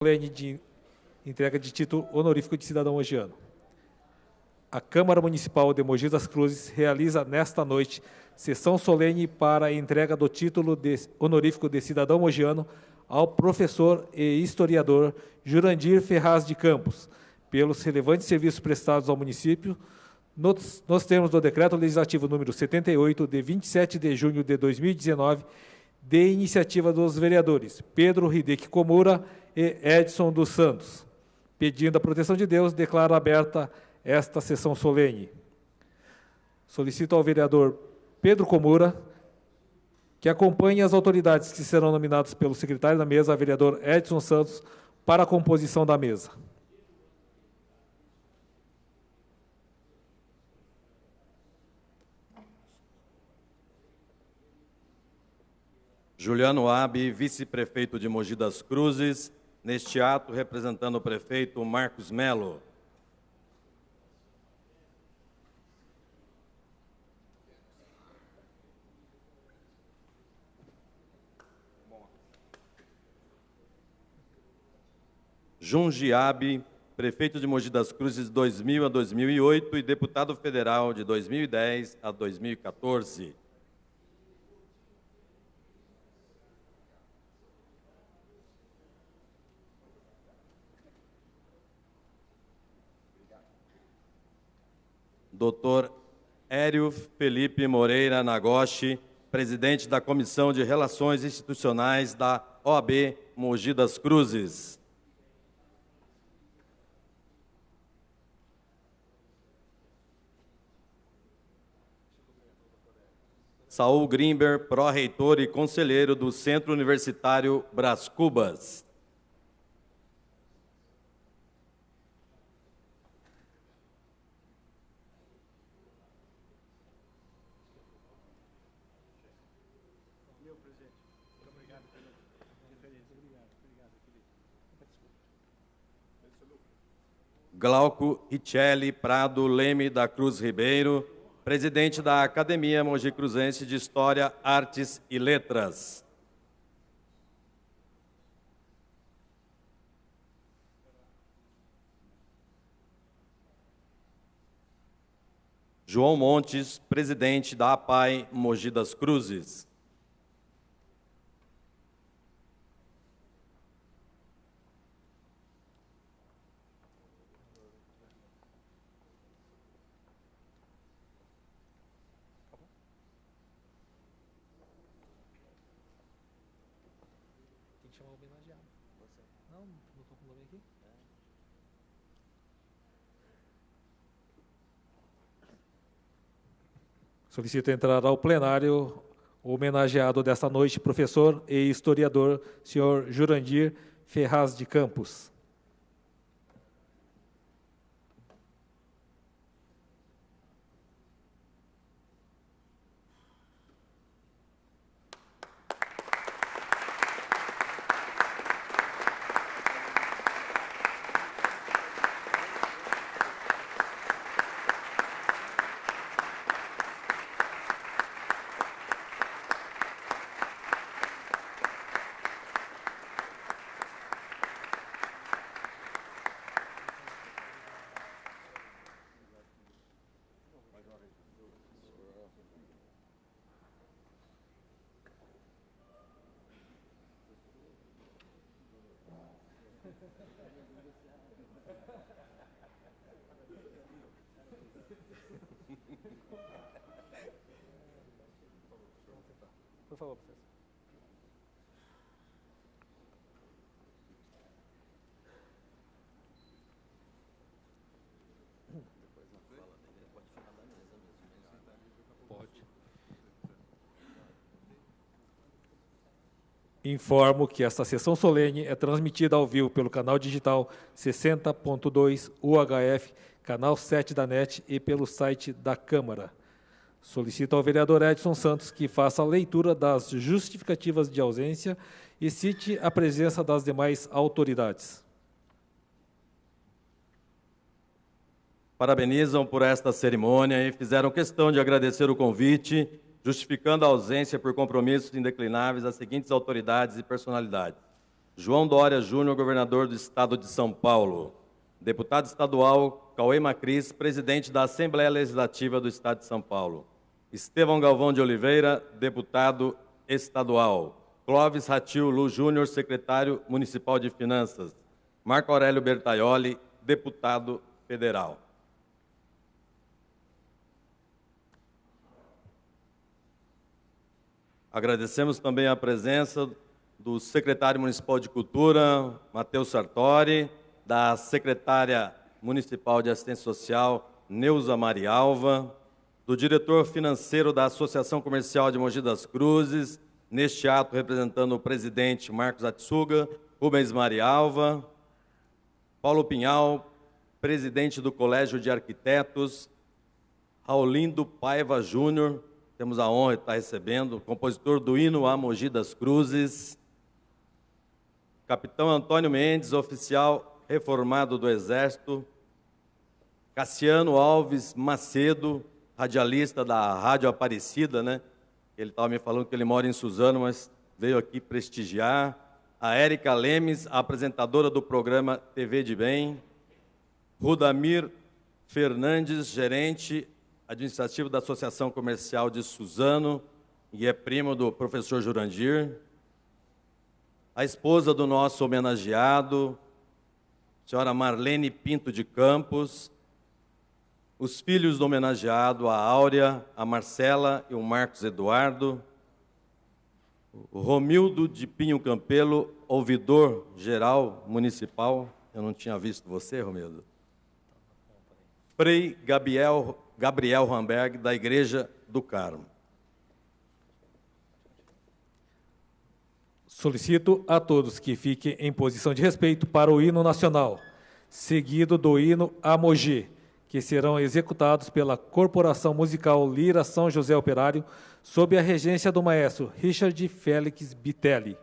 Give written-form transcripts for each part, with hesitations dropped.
solene de entrega de título honorífico de cidadão mogiano. A Câmara Municipal de Mogi das Cruzes realiza nesta noite sessão solene para a entrega do título honorífico de cidadão mogiano ao professor e historiador Jurandir Ferraz de Campos, pelos relevantes serviços prestados ao município, nos termos do Decreto Legislativo número 78, de 27 de junho de 2019, de iniciativa dos vereadores Pedro Hideki Komura e Edson dos Santos. Pedindo a proteção de Deus, declaro aberta esta sessão solene. Solicito ao vereador Pedro Komura que acompanhe as autoridades que serão nominadas pelo secretário da mesa, vereador Edson Santos, para a composição da mesa. Juliano Abi, vice-prefeito de Mogi das Cruzes, neste ato representando o prefeito Marcos Melo. Junji Abi, prefeito de Mogi das Cruzes de 2000 a 2008 e deputado federal de 2010 a 2014. Dr. Hério Felipe Moreira Nagoshi, presidente da Comissão de Relações Institucionais da OAB Mogi das Cruzes. Saul Grimber, pró-reitor e conselheiro do Centro Universitário Brás Cubas. Glauco Richelli Prado Leme da Cruz Ribeiro, presidente da Academia Mogi Cruzense de História, Artes e Letras. João Montes, presidente da APAI Mogi das Cruzes. Solicito entrar ao plenário o homenageado desta noite, professor e historiador, senhor Jurandir Ferraz de Campos. Por favor, professor. Pode. Informo que esta sessão solene é transmitida ao vivo pelo canal digital 60.2 UHF, canal 7 da NET e pelo site da Câmara. Solicito ao vereador Edson Santos que faça a leitura das justificativas de ausência e cite a presença das demais autoridades. Parabenizam por esta cerimônia e fizeram questão de agradecer o convite, justificando a ausência por compromissos indeclináveis às seguintes autoridades e personalidades: João Dória Júnior, governador do Estado de São Paulo. Deputado estadual Cauê Macris, presidente da Assembleia Legislativa do Estado de São Paulo. Estevão Galvão de Oliveira, deputado estadual. Clóvis Ratil Lu Júnior, secretário municipal de Finanças. Marco Aurélio Bertaioli, deputado federal. Agradecemos também a presença do secretário municipal de Cultura, Matheus Sartori, da secretária municipal de Assistência Social, Neuza Marialva, do diretor financeiro da Associação Comercial de Mogi das Cruzes, neste ato representando o presidente Marcos Atsuga, Rubens Marialva, Paulo Pinhal, presidente do Colégio de Arquitetos, Raulindo Paiva Júnior, temos a honra de estar recebendo, compositor do hino a Mogi das Cruzes, capitão Antônio Mendes, oficial reformado do Exército, Cassiano Alves Macedo, radialista da Rádio Aparecida, né? Ele estava me falando que ele mora em Suzano, mas veio aqui prestigiar. A Érica Lemes, a apresentadora do programa TV de Bem. Rudamir Fernandes, gerente administrativo da Associação Comercial de Suzano, e é primo do professor Jurandir. A esposa do nosso homenageado, senhora Marlene Pinto de Campos, os filhos do homenageado, a Áurea, a Marcela e o Marcos Eduardo, o Romildo de Pinho Campelo, ouvidor geral municipal, eu não tinha visto você, Romildo, Frei Gabriel Ramberg, da Igreja do Carmo. Solicito a todos que fiquem em posição de respeito para o hino nacional, seguido do hino a Mogi, que serão executados pela Corporação Musical Lira São José Operário, sob a regência do maestro Richard Félix Bitelli.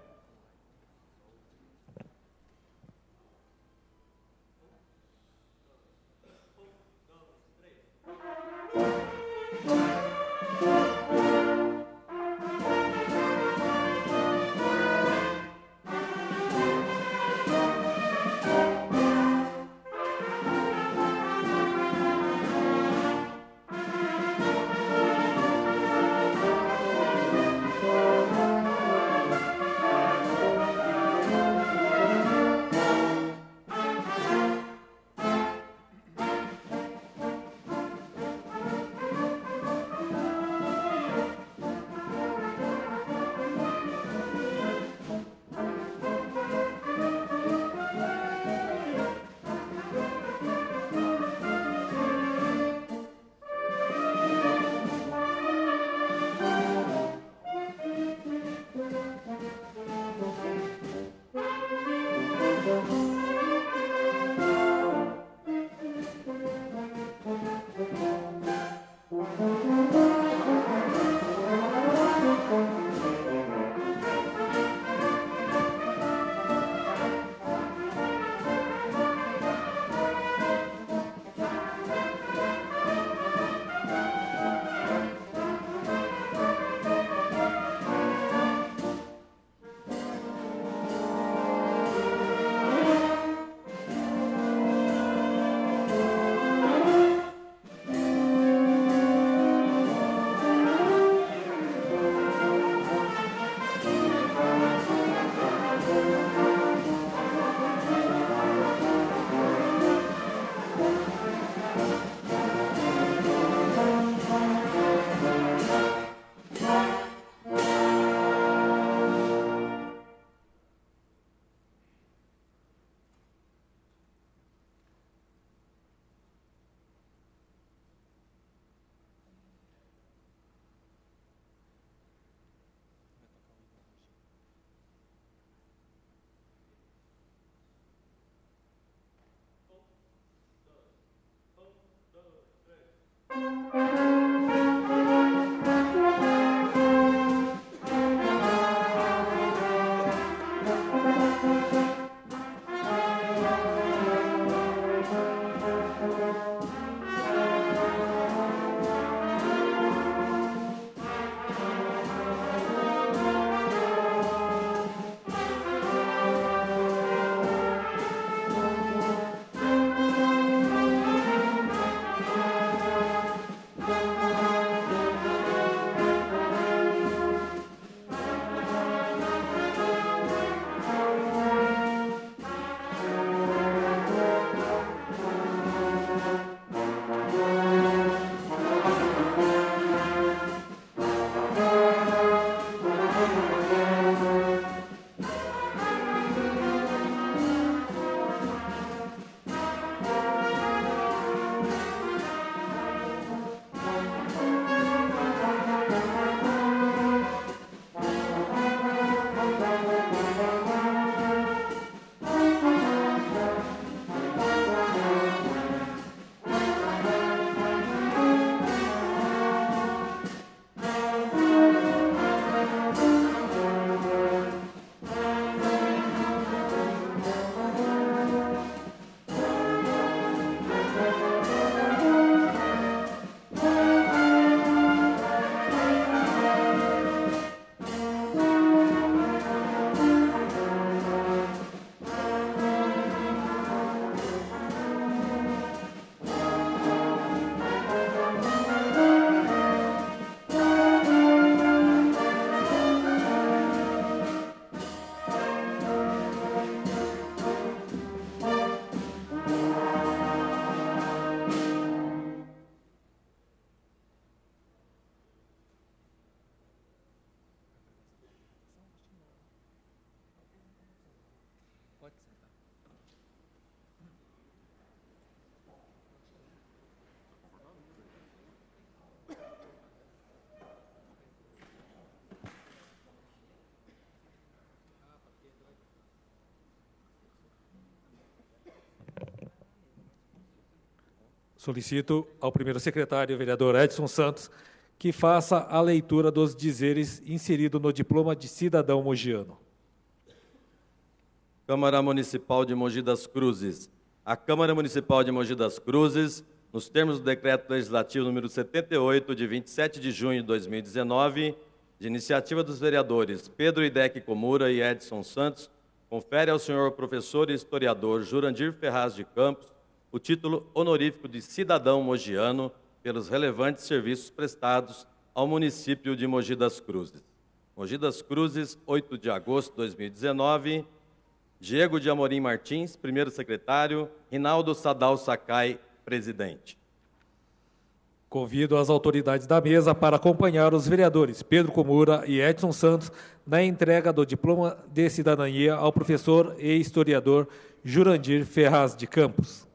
Solicito ao primeiro secretário, vereador Edson Santos, que faça a leitura dos dizeres inserido no diploma de cidadão mogiano. Câmara Municipal de Mogi das Cruzes. A Câmara Municipal de Mogi das Cruzes, nos termos do Decreto Legislativo número 78, de 27 de junho de 2019, de iniciativa dos vereadores Pedro Idec Komura e Edson Santos, confere ao senhor professor e historiador Jurandir Ferraz de Campos o título honorífico de cidadão mogiano pelos relevantes serviços prestados ao município de Mogi das Cruzes. Mogi das Cruzes, 8 de agosto de 2019, Diego de Amorim Martins, primeiro secretário, Rinaldo Sadal Sakai, presidente. Convido as autoridades da mesa para acompanhar os vereadores Pedro Komura e Edson Santos na entrega do diploma de cidadania ao professor e historiador Jurandir Ferraz de Campos.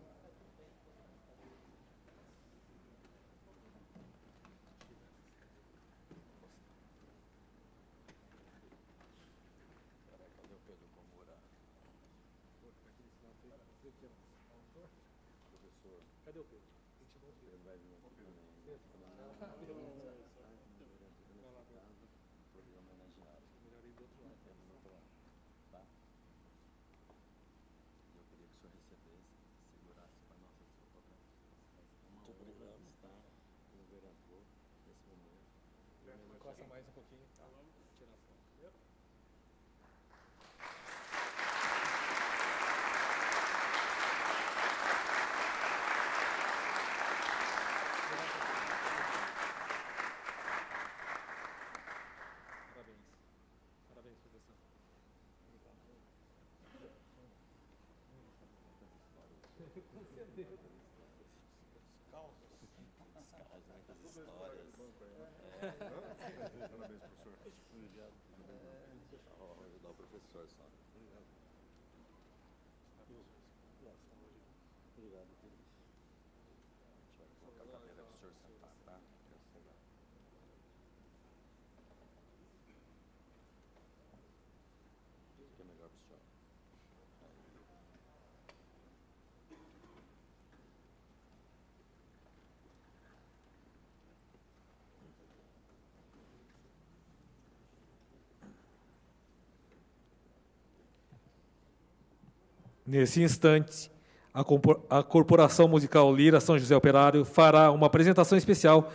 Nesse instante, a Corporação Musical Lira São José Operário fará uma apresentação especial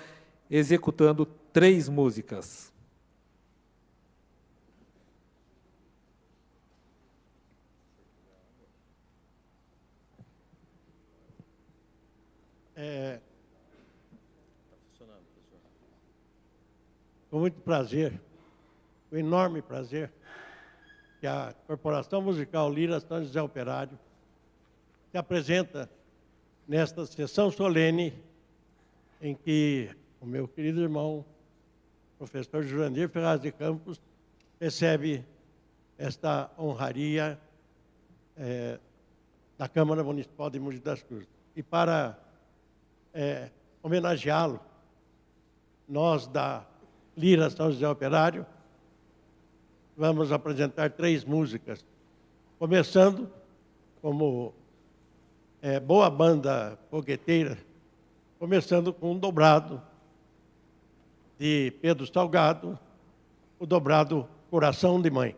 executando 3 músicas. Com muito prazer, com enorme prazer, que a Corporação Musical Lira São José Operário se apresenta nesta sessão solene em que o meu querido irmão, professor Jurandir Ferraz de Campos, recebe esta honraria da Câmara Municipal de Mogi das Cruzes. E para homenageá-lo, nós da Lira São José Operário vamos apresentar 3 músicas, começando como boa banda fogueteira, começando com um dobrado de Pedro Salgado, o dobrado Coração de Mãe.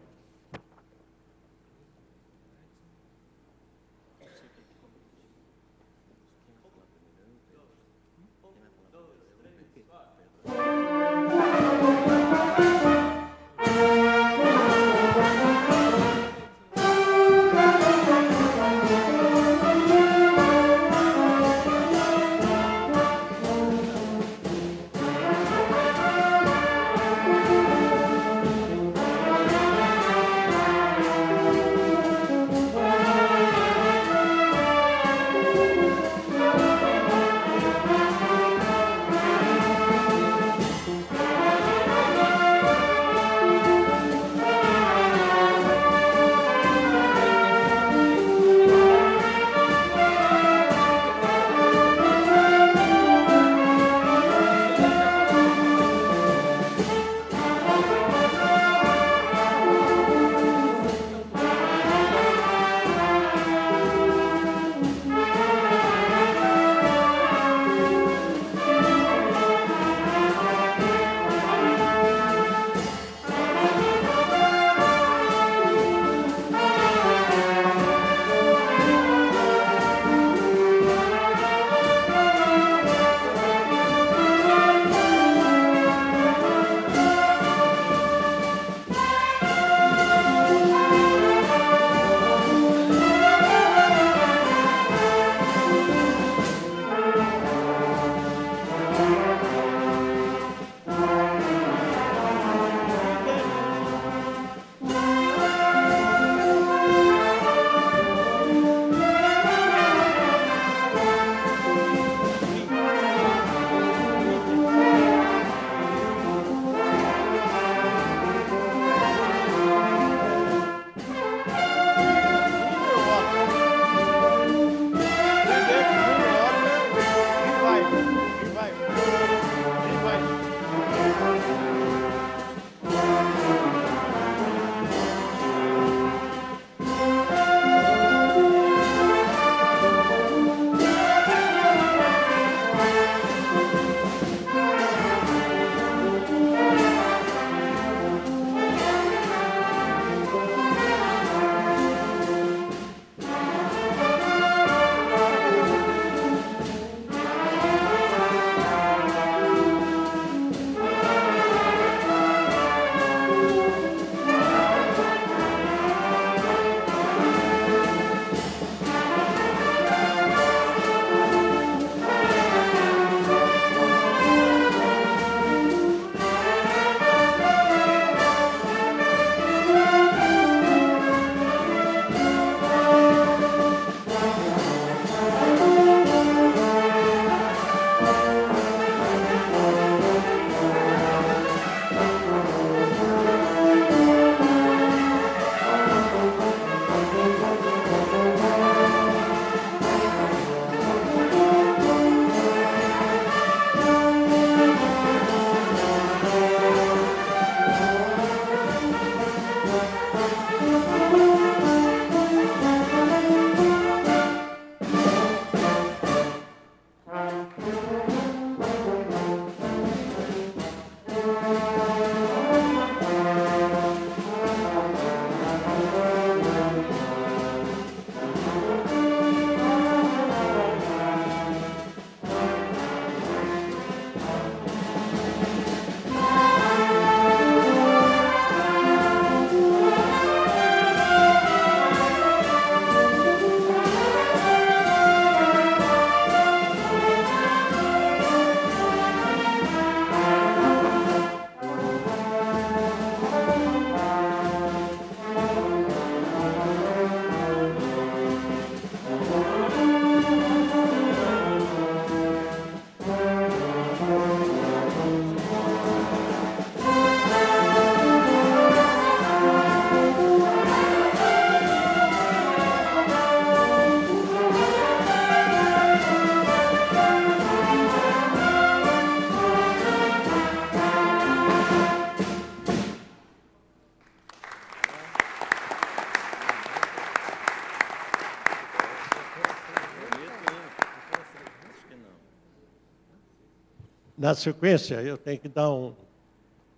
na sequência, eu tenho que dar um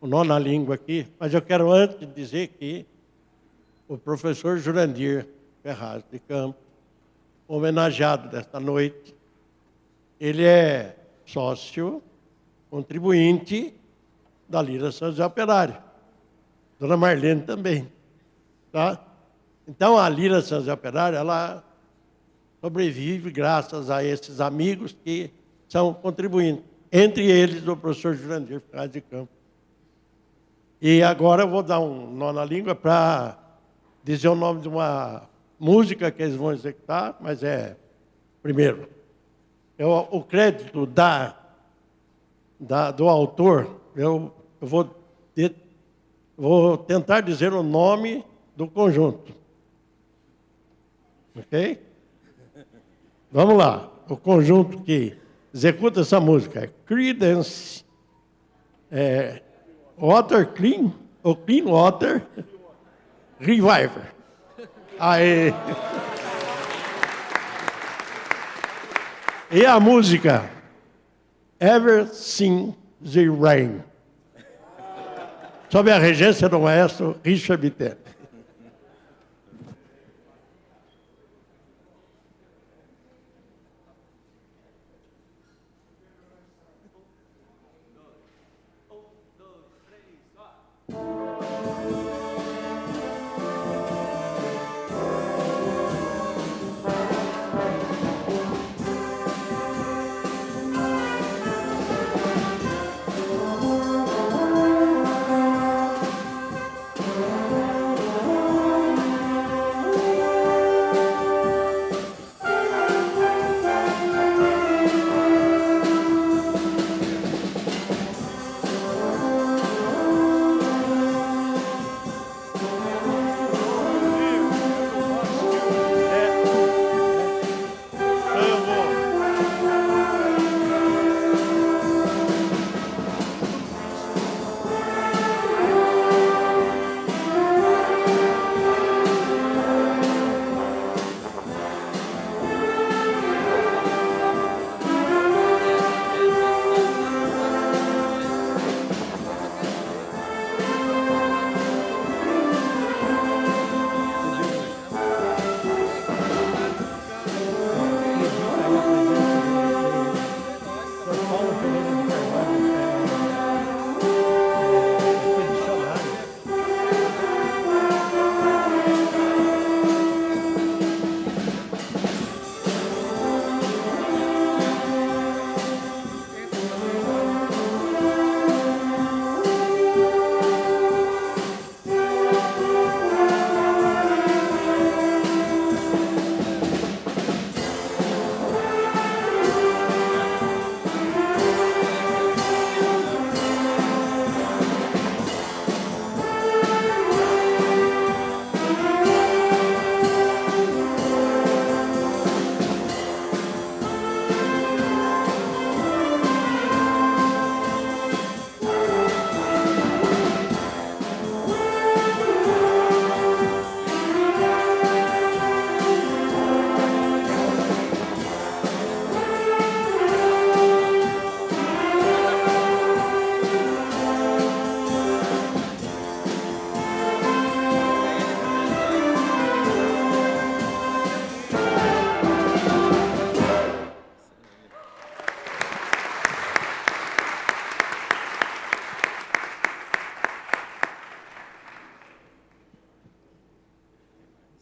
nó na língua aqui, mas eu quero antes dizer que o professor Jurandir Ferraz de Campos, homenageado desta noite, ele é sócio, contribuinte da Lira São José Operário. Dona Marlene também. Tá? Então, a Lira São José Operário, ela sobrevive graças a esses amigos que são contribuintes. Entre eles, o professor Jurandir Ferraz de Campos. E agora eu vou dar um nó na língua para dizer o nome de uma música que eles vão executar, mas primeiro, o crédito do autor, eu vou tentar dizer o nome do conjunto. Ok? Vamos lá. O conjunto que executa essa música é Creedence, Water Clean, ou Clean Water Revival. Aí. E a música Ever Since the Rain, sob a regência do maestro Richard Bittencourt.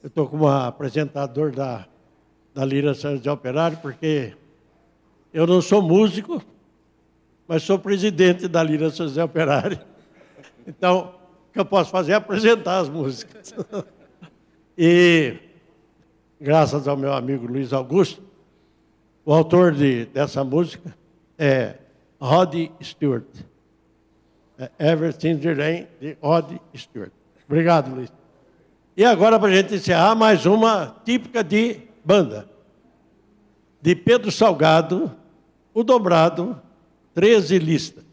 Eu estou como apresentador da Lira São José Operário, porque eu não sou músico, mas sou presidente da Lira São José Operário. Então, o que eu posso fazer é apresentar as músicas. E, graças ao meu amigo Luiz Augusto, o autor dessa música é Rod Stewart. Everything the Rain, de Rod Stewart. Obrigado, Luiz. E agora, para a gente encerrar, mais uma típica de banda. De Pedro Salgado, o dobrado, 13 listas.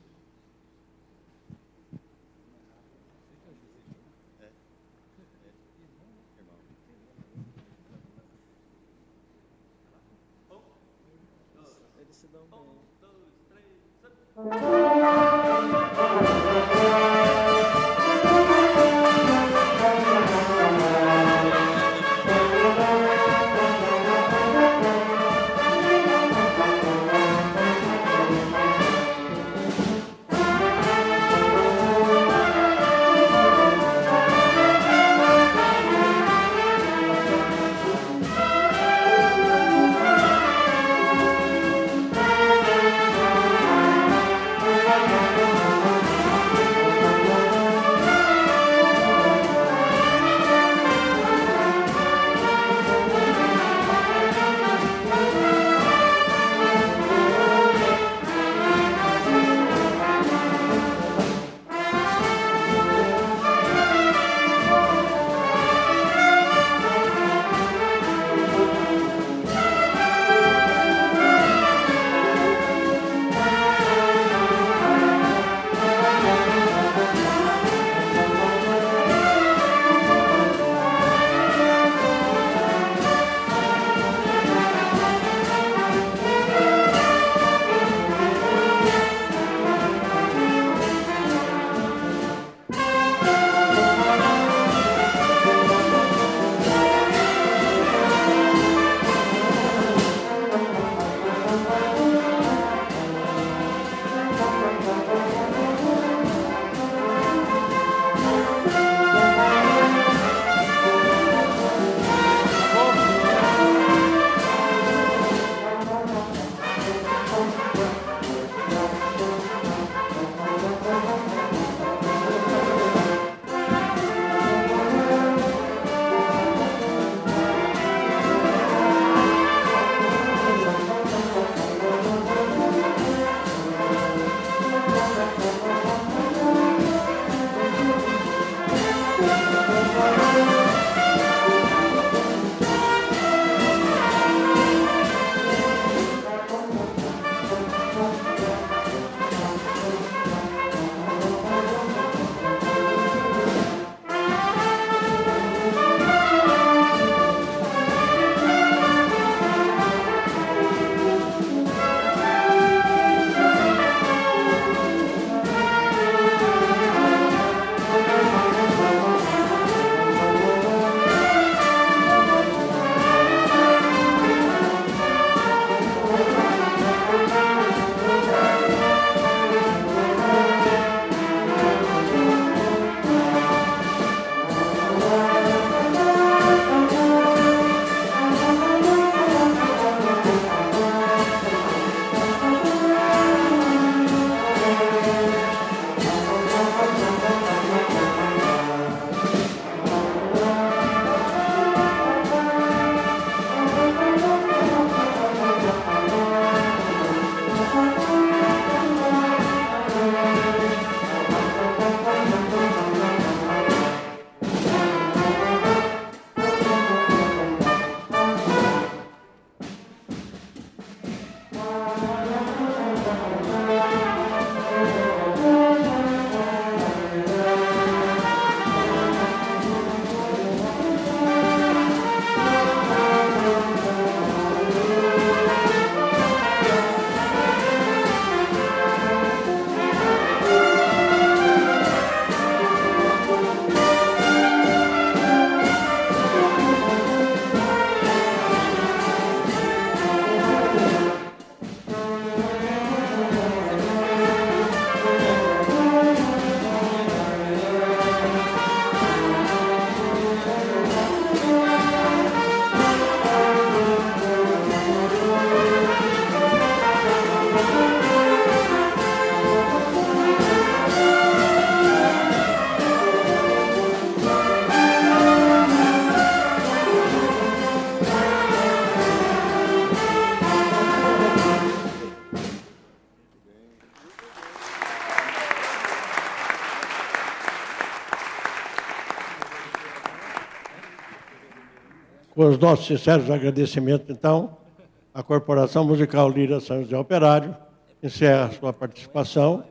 Com os nossos sinceros agradecimentos, então, a Corporação Musical Lira São José Operário encerra a sua participação,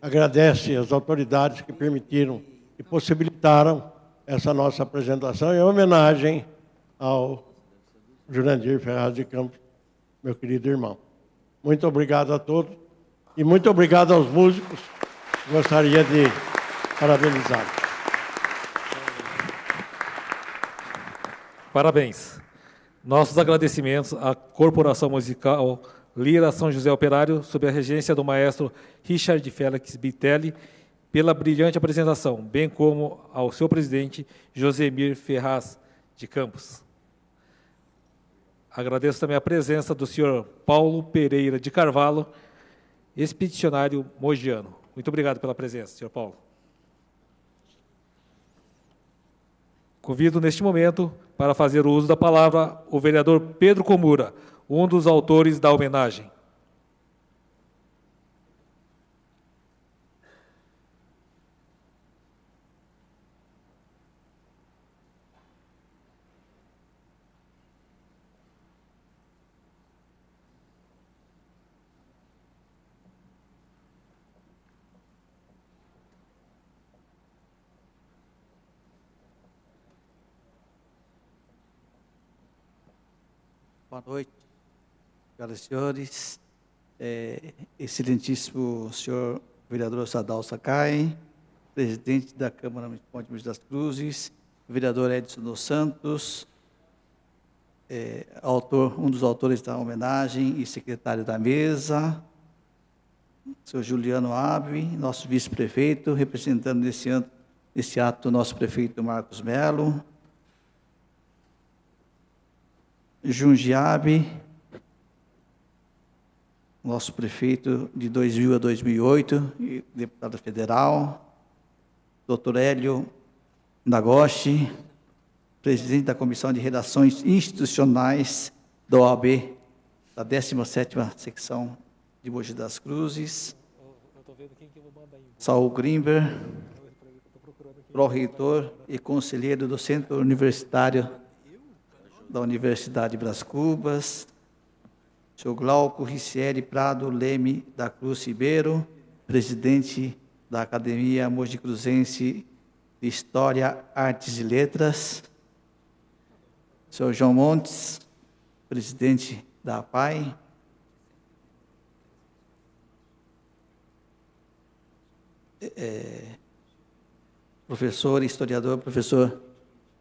agradece as autoridades que permitiram e possibilitaram essa nossa apresentação em homenagem ao Jurandir Ferraz de Campos, meu querido irmão. Muito obrigado a todos E muito obrigado aos músicos. Gostaria de parabenizá-los. Parabéns. Nossos agradecimentos à Corporação Musical Lira São José Operário, sob a regência do maestro Richard Félix Bitelli, pela brilhante apresentação, bem como ao seu presidente, Josemir Ferraz de Campos. Agradeço também a presença do senhor Paulo Pereira de Carvalho, expedicionário mogiano. Muito obrigado pela presença, senhor Paulo. Convido, neste momento, para fazer o uso da palavra, o vereador Pedro Comura, um dos autores da homenagem. Boa noite, senhoras e senhores. Excelentíssimo senhor vereador Sadal Sakai, presidente da Câmara Municipal de Mogi das Cruzes, vereador Edson dos Santos, um dos autores da homenagem e secretário da mesa, senhor Juliano Abe, nosso vice-prefeito, representando nesse ato o nosso prefeito Marcos Melo, Jundiabe, nosso prefeito de 2000 a 2008, e deputado federal, doutor Hélio Nagoshi, presidente da Comissão de Relações Institucionais da OAB, da 17ª secção de Mogi das Cruzes, Saul Grimber, pró-reitor e conselheiro do Centro Universitário da Universidade Brás Cubas, senhor Glauco Ricieri Prado Leme da Cruz Ribeiro, presidente da Academia Mogi Cruzense de História, Artes e Letras, senhor João Montes, presidente da APAI, professor e historiador, professor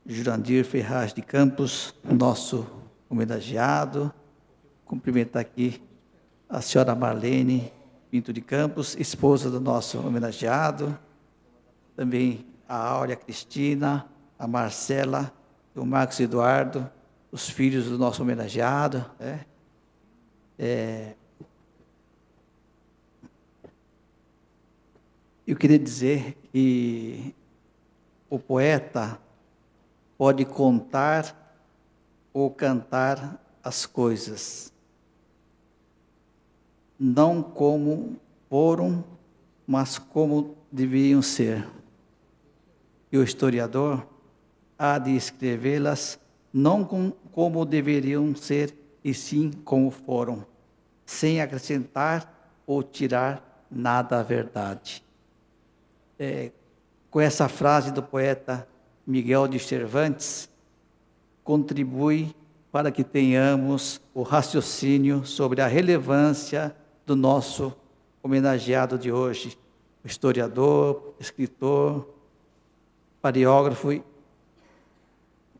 Jurandir Ferraz de Campos, nosso homenageado. Cumprimentar aqui a senhora Marlene Pinto de Campos, esposa do nosso homenageado. Também a Áurea Cristina, a Marcela, o Marcos Eduardo, os filhos do nosso homenageado. Eu queria dizer que o poeta pode contar ou cantar as coisas, não como foram, mas como deveriam ser. E o historiador há de escrevê-las não como deveriam ser, e sim como foram, sem acrescentar ou tirar nada à verdade. Com essa frase do poeta Miguel de Cervantes, contribui para que tenhamos o raciocínio sobre a relevância do nosso homenageado de hoje, o historiador, escritor, paleógrafo e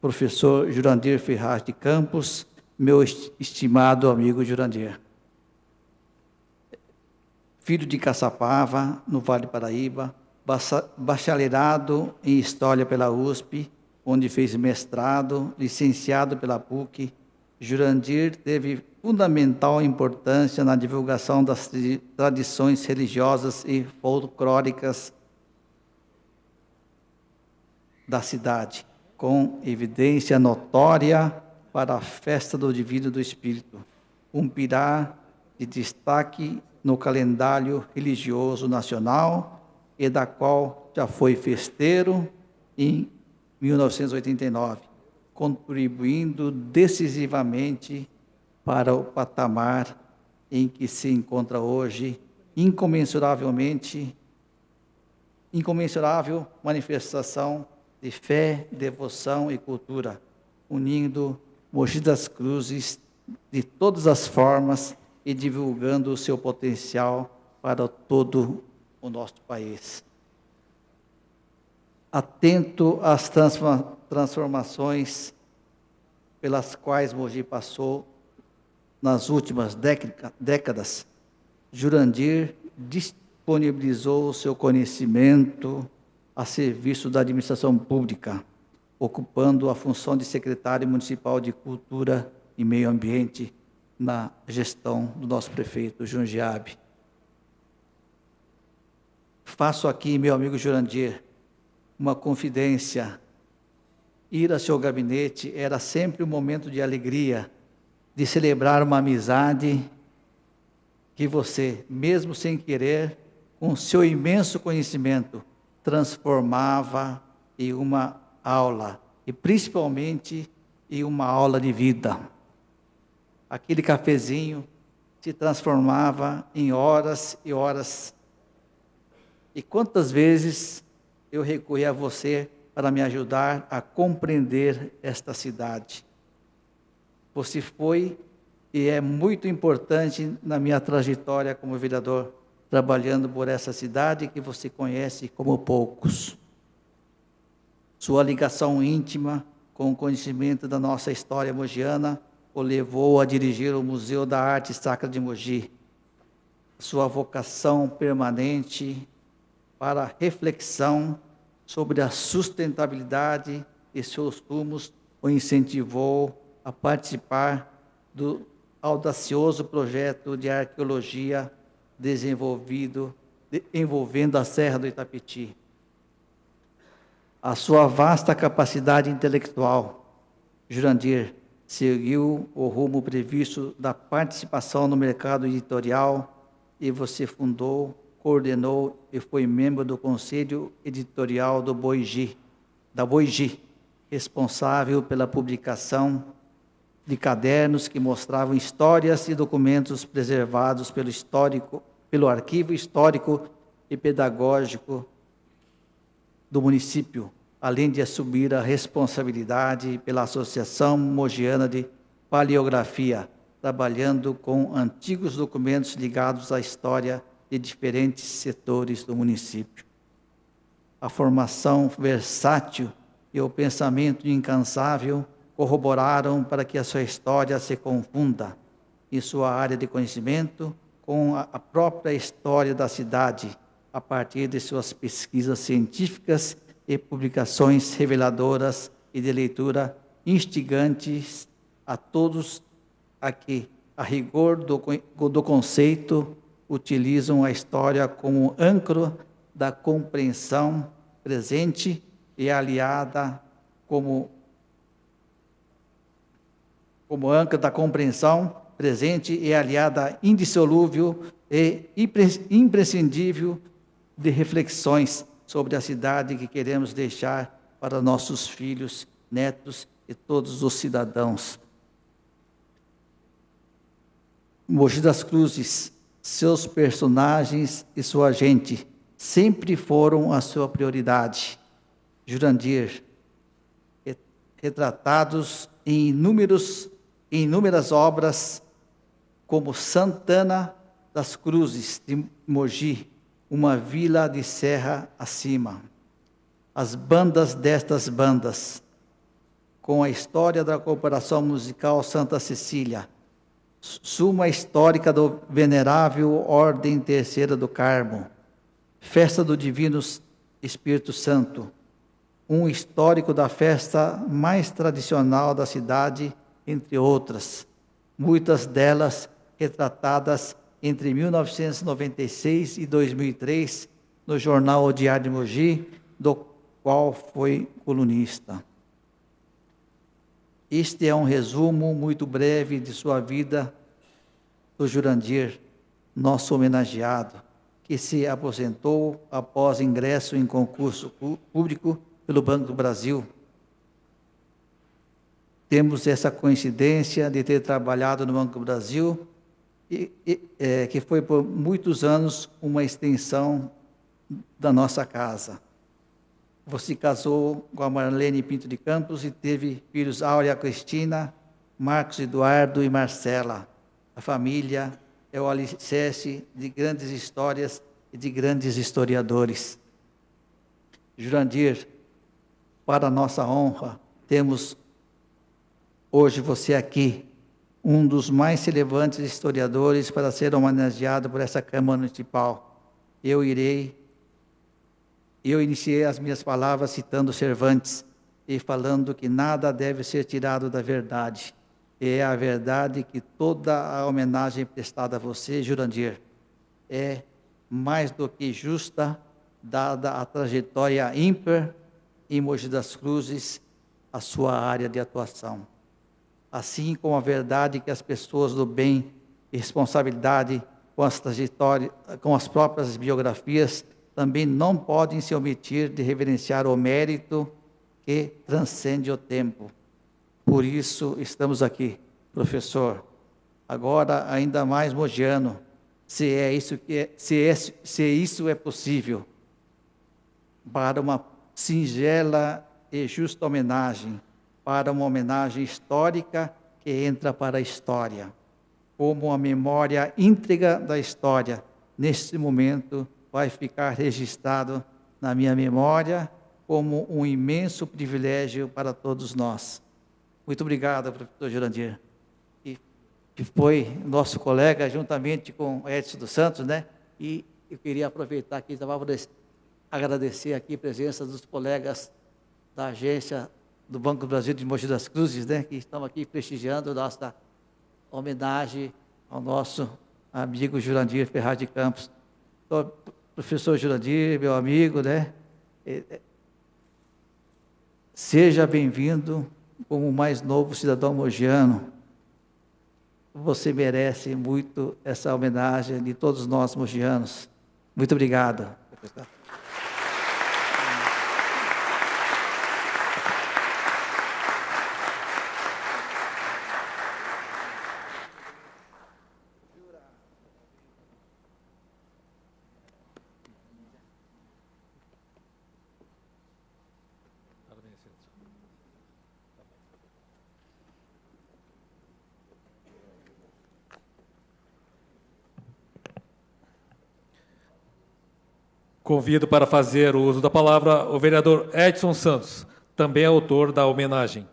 professor Jurandir Ferraz de Campos, meu estimado amigo Jurandir. Filho de Caçapava, no Vale do Paraíba, bacharelado em História pela USP, onde fez mestrado, licenciado pela PUC. Jurandir teve fundamental importância na divulgação das tradições religiosas e folclóricas da cidade, com evidência notória para a festa do Divino do Espírito, um pilar de destaque no calendário religioso nacional, e da qual já foi festeiro em 1989, contribuindo decisivamente para o patamar em que se encontra hoje, incomensurável manifestação de fé, devoção e cultura, unindo Mogi das Cruzes de todas as formas e divulgando o seu potencial para todo o nosso país. Atento às transformações pelas quais Mogi passou nas últimas décadas, Jurandir disponibilizou seu conhecimento a serviço da administração pública, ocupando a função de secretário municipal de Cultura e Meio Ambiente na gestão do nosso prefeito João Giabe. Faço aqui, meu amigo Jurandir, uma confidência. Ir ao seu gabinete era sempre um momento de alegria, de celebrar uma amizade que você, mesmo sem querer, com seu imenso conhecimento, transformava em uma aula, e principalmente em uma aula de vida. Aquele cafezinho se transformava em horas e horas. E quantas vezes eu recorri a você para me ajudar a compreender esta cidade. Você foi e é muito importante na minha trajetória como vereador, trabalhando por essa cidade que você conhece como poucos. Sua ligação íntima com o conhecimento da nossa história mogiana o levou a dirigir o Museu da Arte Sacra de Mogi. Sua vocação permanente para reflexão sobre a sustentabilidade e seus rumos o incentivou a participar do audacioso projeto de arqueologia envolvendo a Serra do Itapetí. A sua vasta capacidade intelectual, Jurandir, seguiu o rumo previsto da participação no mercado editorial e você fundou, coordenou e foi membro do Conselho Editorial da Boigi, responsável pela publicação de cadernos que mostravam histórias e documentos preservados pelo Arquivo Histórico e Pedagógico do município, além de assumir a responsabilidade pela Associação Mogiana de Paleografia, trabalhando com antigos documentos ligados à história de diferentes setores do município. A formação versátil e o pensamento incansável corroboraram para que a sua história se confunda em sua área de conhecimento com a própria história da cidade, a partir de suas pesquisas científicas e publicações reveladoras e de leitura instigantes a todos a que, a rigor do conceito, utilizam a história como âncora da compreensão presente e aliada como âncora da compreensão presente e aliada indissolúvel e imprescindível de reflexões sobre a cidade que queremos deixar para nossos filhos, netos e todos os cidadãos. Mogi das Cruzes, seus personagens e sua gente sempre foram a sua prioridade. Jurandir, retratados em inúmeras obras, como Santana das Cruzes de Mogi, uma vila de serra acima. As bandas destas bandas, com a história da Corporação Musical Santa Cecília, Suma Histórica do Venerável Ordem Terceira do Carmo, Festa do Divino Espírito Santo, um histórico da festa mais tradicional da cidade, entre outras, muitas delas retratadas entre 1996 e 2003, no jornal O Diário de Mogi, do qual foi colunista. Este é um resumo muito breve de sua vida do Jurandir, nosso homenageado, que se aposentou após ingresso em concurso público pelo Banco do Brasil. Temos essa coincidência de ter trabalhado no Banco do Brasil, que foi por muitos anos uma extensão da nossa casa. Você casou com a Marlene Pinto de Campos e teve filhos Áurea Cristina, Marcos Eduardo e Marcela. A família é o alicerce de grandes histórias e de grandes historiadores. Jurandir, para nossa honra, temos hoje você aqui, um dos mais relevantes historiadores para ser homenageado por essa Câmara Municipal. Eu iniciei as minhas palavras citando Cervantes e falando que nada deve ser tirado da verdade. E é a verdade que toda a homenagem prestada a você, Jurandir, é mais do que justa, dada a trajetória ímpar em Mogi das Cruzes, a sua área de atuação. Assim como a verdade que as pessoas do bem e responsabilidade com as trajetórias, com as próprias biografias, também não podem se omitir de reverenciar o mérito que transcende o tempo. Por isso estamos aqui, professor, agora ainda mais mogiano, se isso é possível, para uma singela e justa homenagem, para uma homenagem histórica que entra para a história, como a memória íntegra da história, neste momento, vai ficar registrado na minha memória como um imenso privilégio para todos nós. Muito obrigado, professor Jurandir, que foi nosso colega, juntamente com Edson dos Santos, né? E eu queria aproveitar aqui para agradecer aqui a presença dos colegas da agência do Banco do Brasil de Mogi das Cruzes, né? Que estão aqui prestigiando nossa homenagem ao nosso amigo Jurandir Ferraz de Campos. Então, professor Jurandir, meu amigo, né? Seja bem-vindo como o mais novo cidadão mogiano. Você merece muito essa homenagem de todos nós mogianos. Muito obrigado, professor. Convido para fazer o uso da palavra o vereador Edson Santos, também autor da homenagem.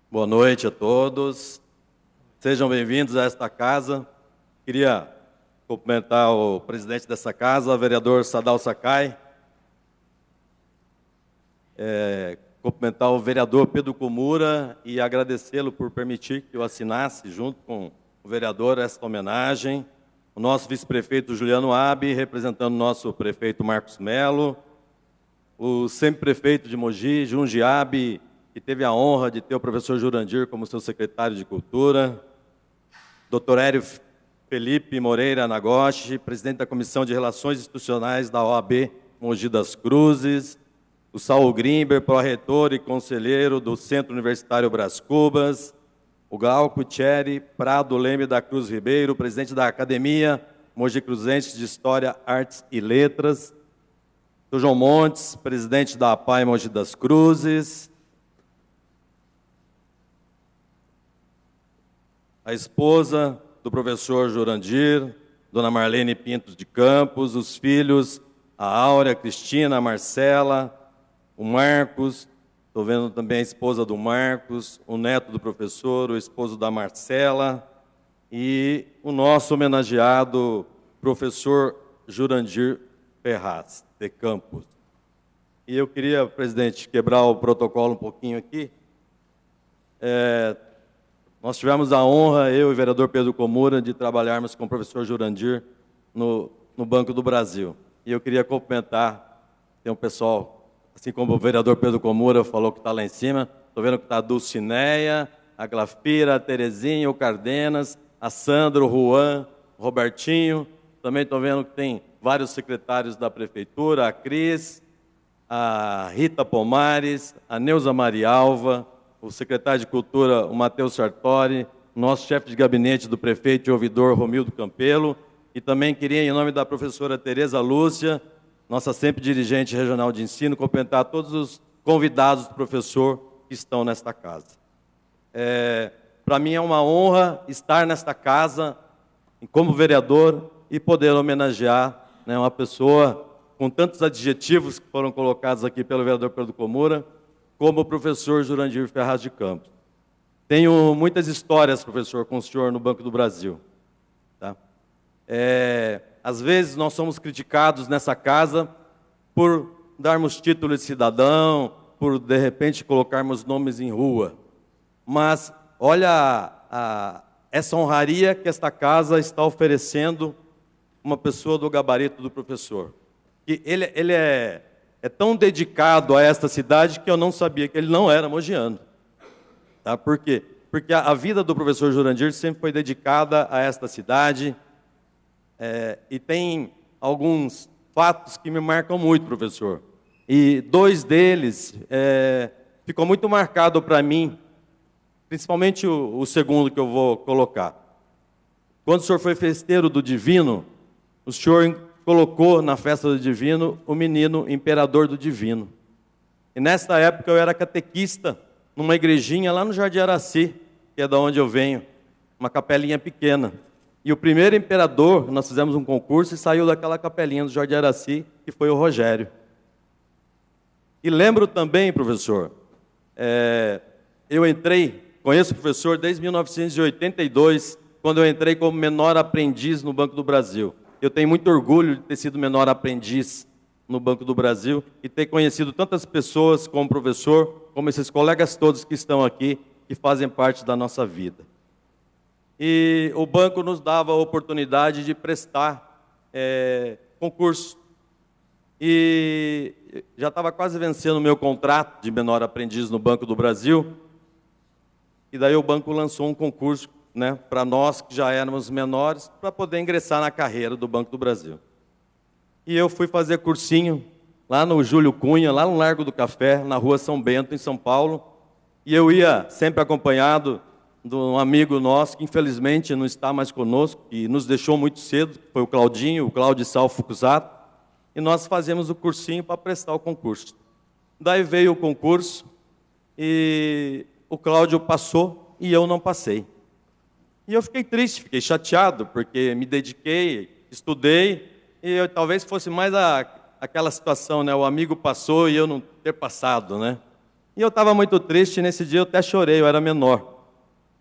Boa noite a todos. Sejam bem-vindos a esta casa. Queria cumprimentar o presidente dessa casa, o vereador Sadal Sakai. Cumprimentar o vereador Pedro Komura e agradecê-lo por permitir que eu assinasse, junto com o vereador, esta homenagem. O nosso vice-prefeito Juliano Abi, representando o nosso prefeito Marcos Melo. O sempre-prefeito de Mogi, Junji Abi, que teve a honra de ter o professor Jurandir como seu secretário de Cultura. Dr. Hélio Felipe Moreira Nagoshi, presidente da Comissão de Relações Institucionais da OAB Mogi das Cruzes, o Saul Grimber, pró-reitor e conselheiro do Centro Universitário Brás Cubas, o Glauco Thierry Prado Leme da Cruz Ribeiro, presidente da Academia Mogi Cruzense de História, Artes e Letras, o João Montes, presidente da APAI Mogi das Cruzes, a esposa do professor Jurandir, dona Marlene Pinto de Campos, os filhos, a Áurea, a Cristina, a Marcela, o Marcos, estou vendo também a esposa do Marcos, o neto do professor, o esposo da Marcela, e o nosso homenageado professor Jurandir Ferraz de Campos. E eu queria, presidente, quebrar o protocolo um pouquinho aqui. Nós tivemos a honra, eu e o vereador Pedro Komura, de trabalharmos com o professor Jurandir no Banco do Brasil. E eu queria cumprimentar, tem um pessoal, assim como o vereador Pedro Komura falou que está lá em cima, estou vendo que está a Dulcineia, a Glafira, a Terezinha, o Cardenas, a Sandra, o Juan, o Robertinho, também estou vendo que tem vários secretários da Prefeitura, a Cris, a Rita Pomares, a Neuza Marialva, o secretário de Cultura, o Matheus Sartori, nosso chefe de gabinete do prefeito e ouvidor Romildo Campelo, e também queria, em nome da professora Tereza Lúcia, nossa sempre dirigente regional de ensino, cumprimentar todos os convidados do professor que estão nesta casa. Para mim é uma honra estar nesta casa como vereador e poder homenagear, né, uma pessoa com tantos adjetivos que foram colocados aqui pelo vereador Pedro Komura, como o professor Jurandir Ferraz de Campos. Tenho muitas histórias, professor, com o senhor no Banco do Brasil. Tá? Às vezes nós somos criticados nessa casa por darmos título de cidadão, por, de repente, colocarmos nomes em rua. Mas olha essa honraria que esta casa está oferecendo uma pessoa do gabarito do professor. Que ele é tão dedicado a esta cidade que eu não sabia que ele não era mogiano. Tá? Por quê? Porque a vida do professor Jurandir sempre foi dedicada a esta cidade, e tem alguns fatos que me marcam muito, professor. E dois deles ficou muito marcado para mim, principalmente o segundo que eu vou colocar. Quando o senhor foi festeiro do Divino, o senhor colocou na festa do Divino o menino imperador do Divino. E nesta época eu era catequista numa igrejinha lá no Jardim Araci, que é da onde eu venho, uma capelinha pequena. E o primeiro imperador, nós fizemos um concurso e saiu daquela capelinha do Jardim Araci, que foi o Rogério. E lembro também, professor, eu conheço o professor desde 1982, quando eu entrei como menor aprendiz no Banco do Brasil. Eu tenho muito orgulho de ter sido menor aprendiz no Banco do Brasil e ter conhecido tantas pessoas como professor, como esses colegas todos que estão aqui, que fazem parte da nossa vida. E o banco nos dava a oportunidade de prestar concurso. E já estava quase vencendo o meu contrato de menor aprendiz no Banco do Brasil, e daí o banco lançou um concurso, né, para nós que já éramos menores, para poder ingressar na carreira do Banco do Brasil. E eu fui fazer cursinho lá no Júlio Cunha, lá no Largo do Café, na Rua São Bento, em São Paulo, e eu ia sempre acompanhado de um amigo nosso, que infelizmente não está mais conosco, que nos deixou muito cedo, foi o Claudinho, o Cláudio Sal Fucusato, e nós fazíamos o cursinho para prestar o concurso. Daí veio o concurso, e o Cláudio passou, e eu não passei. E eu fiquei triste, fiquei chateado, porque me dediquei, estudei, e talvez fosse mais aquela situação, né? O amigo passou e eu não ter passado, né? E eu estava muito triste, e nesse dia eu até chorei, eu era menor.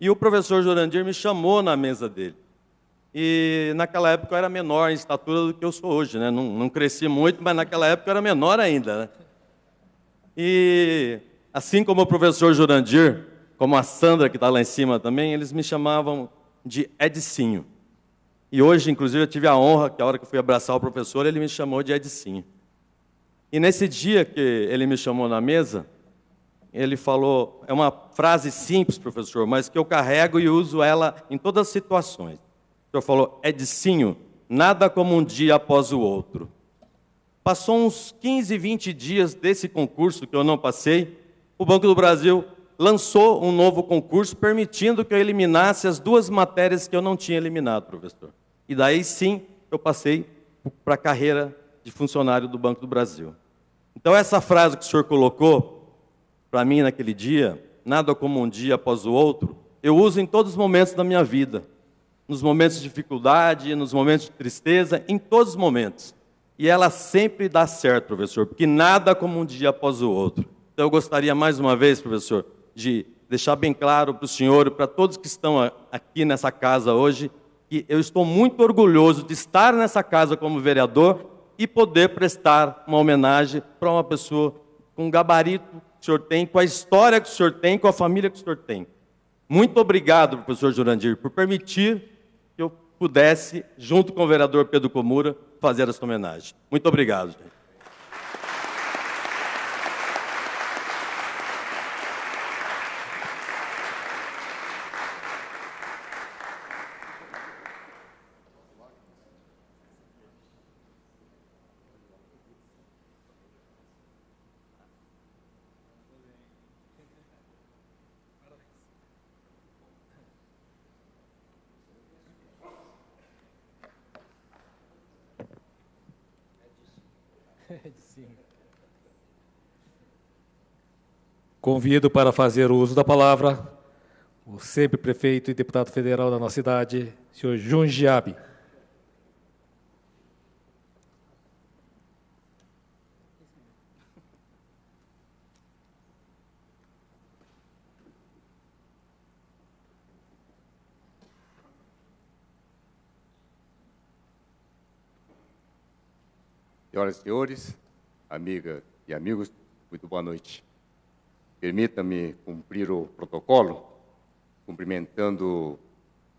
E o professor Jurandir me chamou na mesa dele. E naquela época eu era menor em estatura do que eu sou hoje, né? Não cresci muito, mas naquela época eu era menor ainda, né? E assim como o professor Jurandir, como a Sandra, que está lá em cima também, eles me chamavam de Edicinho. E hoje, inclusive, eu tive a honra, que a hora que eu fui abraçar o professor, ele me chamou de Edicinho. E nesse dia que ele me chamou na mesa, ele falou, é uma frase simples, professor, mas que eu carrego e uso ela em todas as situações. O senhor falou, Edicinho, nada como um dia após o outro. Passou uns 15, 20 dias desse concurso que eu não passei, o Banco do Brasil lançou um novo concurso, permitindo que eu eliminasse as duas matérias que eu não tinha eliminado, professor. E daí sim, eu passei para a carreira de funcionário do Banco do Brasil. Então essa frase que o senhor colocou, para mim naquele dia, nada como um dia após o outro, eu uso em todos os momentos da minha vida. Nos momentos de dificuldade, nos momentos de tristeza, em todos os momentos. E ela sempre dá certo, professor, porque nada como um dia após o outro. Então eu gostaria mais uma vez, professor, de deixar bem claro para o senhor e para todos que estão aqui nessa casa hoje, que eu estou muito orgulhoso de estar nessa casa como vereador e poder prestar uma homenagem para uma pessoa com o gabarito que o senhor tem, com a história que o senhor tem, com a família que o senhor tem. Muito obrigado, professor Jurandir, por permitir que eu pudesse, junto com o vereador Pedro Komura, fazer essa homenagem. Muito obrigado, gente. Convido para fazer o uso da palavra o sempre prefeito e deputado federal da nossa cidade, senhor Jundiabe. Senhoras e senhores, amigas e amigos, muito boa noite. Permita-me cumprir o protocolo, cumprimentando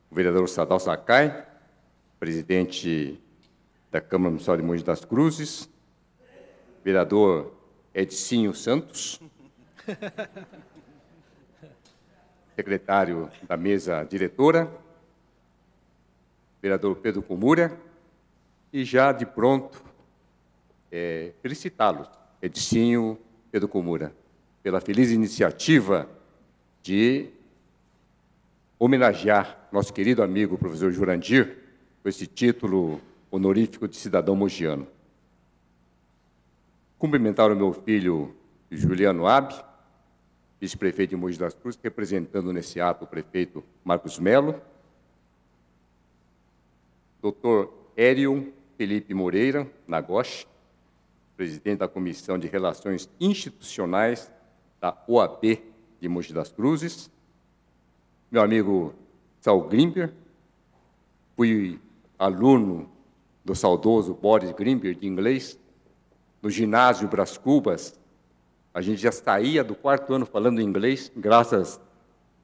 o vereador Sadal Sakai, presidente da Câmara Municipal de Mogi das Cruzes, vereador Edcinho Santos, secretário da mesa diretora, vereador Pedro Comura, e já de pronto, felicitá-los, Edcinho, Pedro Comura, pela feliz iniciativa de homenagear nosso querido amigo, professor Jurandir, com esse título honorífico de cidadão mogiano. Cumprimentar o meu filho, Juliano Abbe, vice-prefeito de Mogi das Cruzes, representando nesse ato o prefeito Marcos Melo, Dr. Hérion Felipe Moreira Nagoshi, presidente da Comissão de Relações Institucionais da OAB de Mogi das Cruzes, meu amigo Saul Grimber, fui aluno do saudoso Boris Grimber de inglês, no ginásio Brás Cubas, a gente já saía do 4º ano falando inglês, graças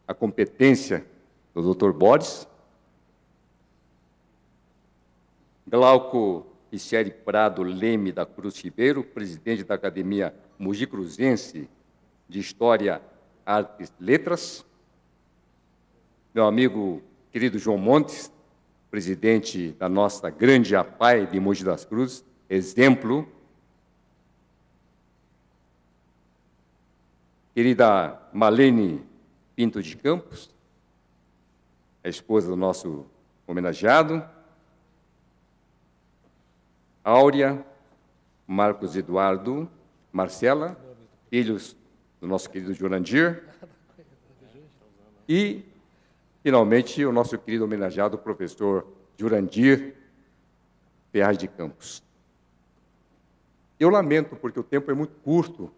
à competência do Dr. Boris. Glauco Richeri Prado Leme da Cruz Ribeiro, presidente da Academia Mogi Cruzense de História, Artes e Letras. Meu amigo querido João Montes, presidente da nossa grande APAE de Mogi das Cruzes, exemplo. Querida Malene Pinto de Campos, a esposa do nosso homenageado. Áurea, Marcos Eduardo, Marcela, filhos do nosso querido Jurandir. E, finalmente, o nosso querido homenageado, professor Jurandir Ferraz de Campos. Eu lamento, porque o tempo é muito curto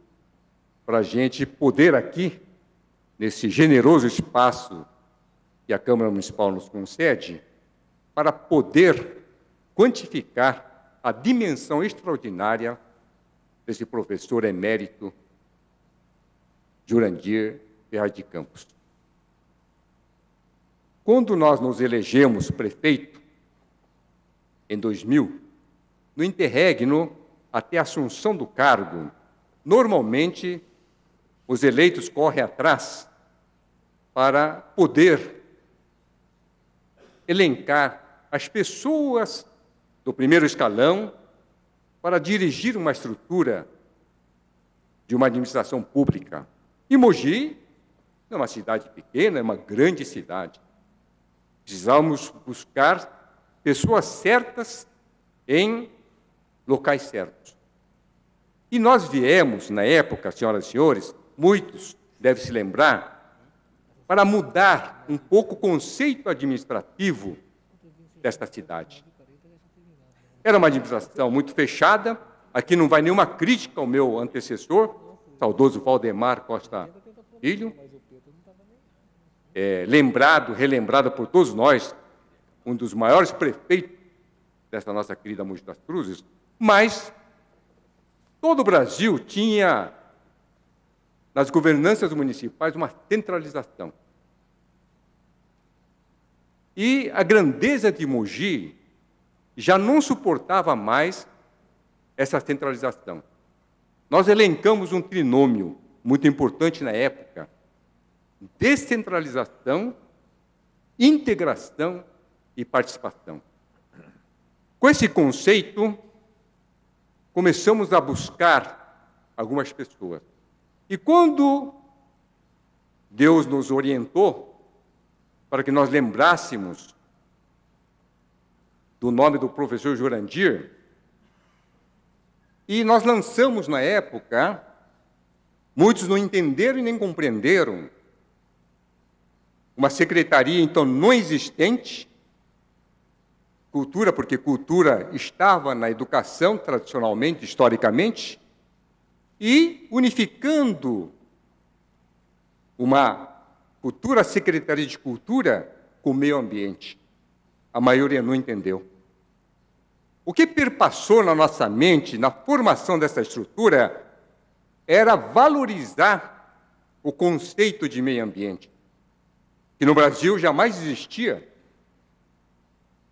para a gente poder aqui, nesse generoso espaço que a Câmara Municipal nos concede, para poder quantificar a dimensão extraordinária desse professor emérito Jurandir Ferraz de Campos. Quando nós nos elegemos prefeito, em 2000, no interregno até a assunção do cargo, normalmente os eleitos correm atrás para poder elencar as pessoas do primeiro escalão para dirigir uma estrutura de uma administração pública. E Mogi não é uma cidade pequena, é uma grande cidade. Precisamos buscar pessoas certas em locais certos. E nós viemos, na época, senhoras e senhores, muitos devem se lembrar, para mudar um pouco o conceito administrativo desta cidade. Era uma administração muito fechada, aqui não vai nenhuma crítica ao meu antecessor, saudoso Valdemar Costa Filho, relembrado por todos nós, um dos maiores prefeitos dessa nossa querida Mogi das Cruzes, mas todo o Brasil tinha, nas governanças municipais, uma centralização. E a grandeza de Mogi já não suportava mais essa centralização. Nós elencamos um trinômio muito importante na época: descentralização, integração e participação. Com esse conceito, começamos a buscar algumas pessoas. E quando Deus nos orientou para que nós lembrássemos do nome do professor Jurandir, E nós lançamos, na época, muitos não entenderam e nem compreenderam, uma secretaria, então, não existente, cultura, porque cultura estava na educação, tradicionalmente, historicamente, e unificando uma futura Secretaria de Cultura com o meio ambiente. A maioria não entendeu. O que perpassou na nossa mente, na formação dessa estrutura, era valorizar o conceito de meio ambiente, que no Brasil jamais existia.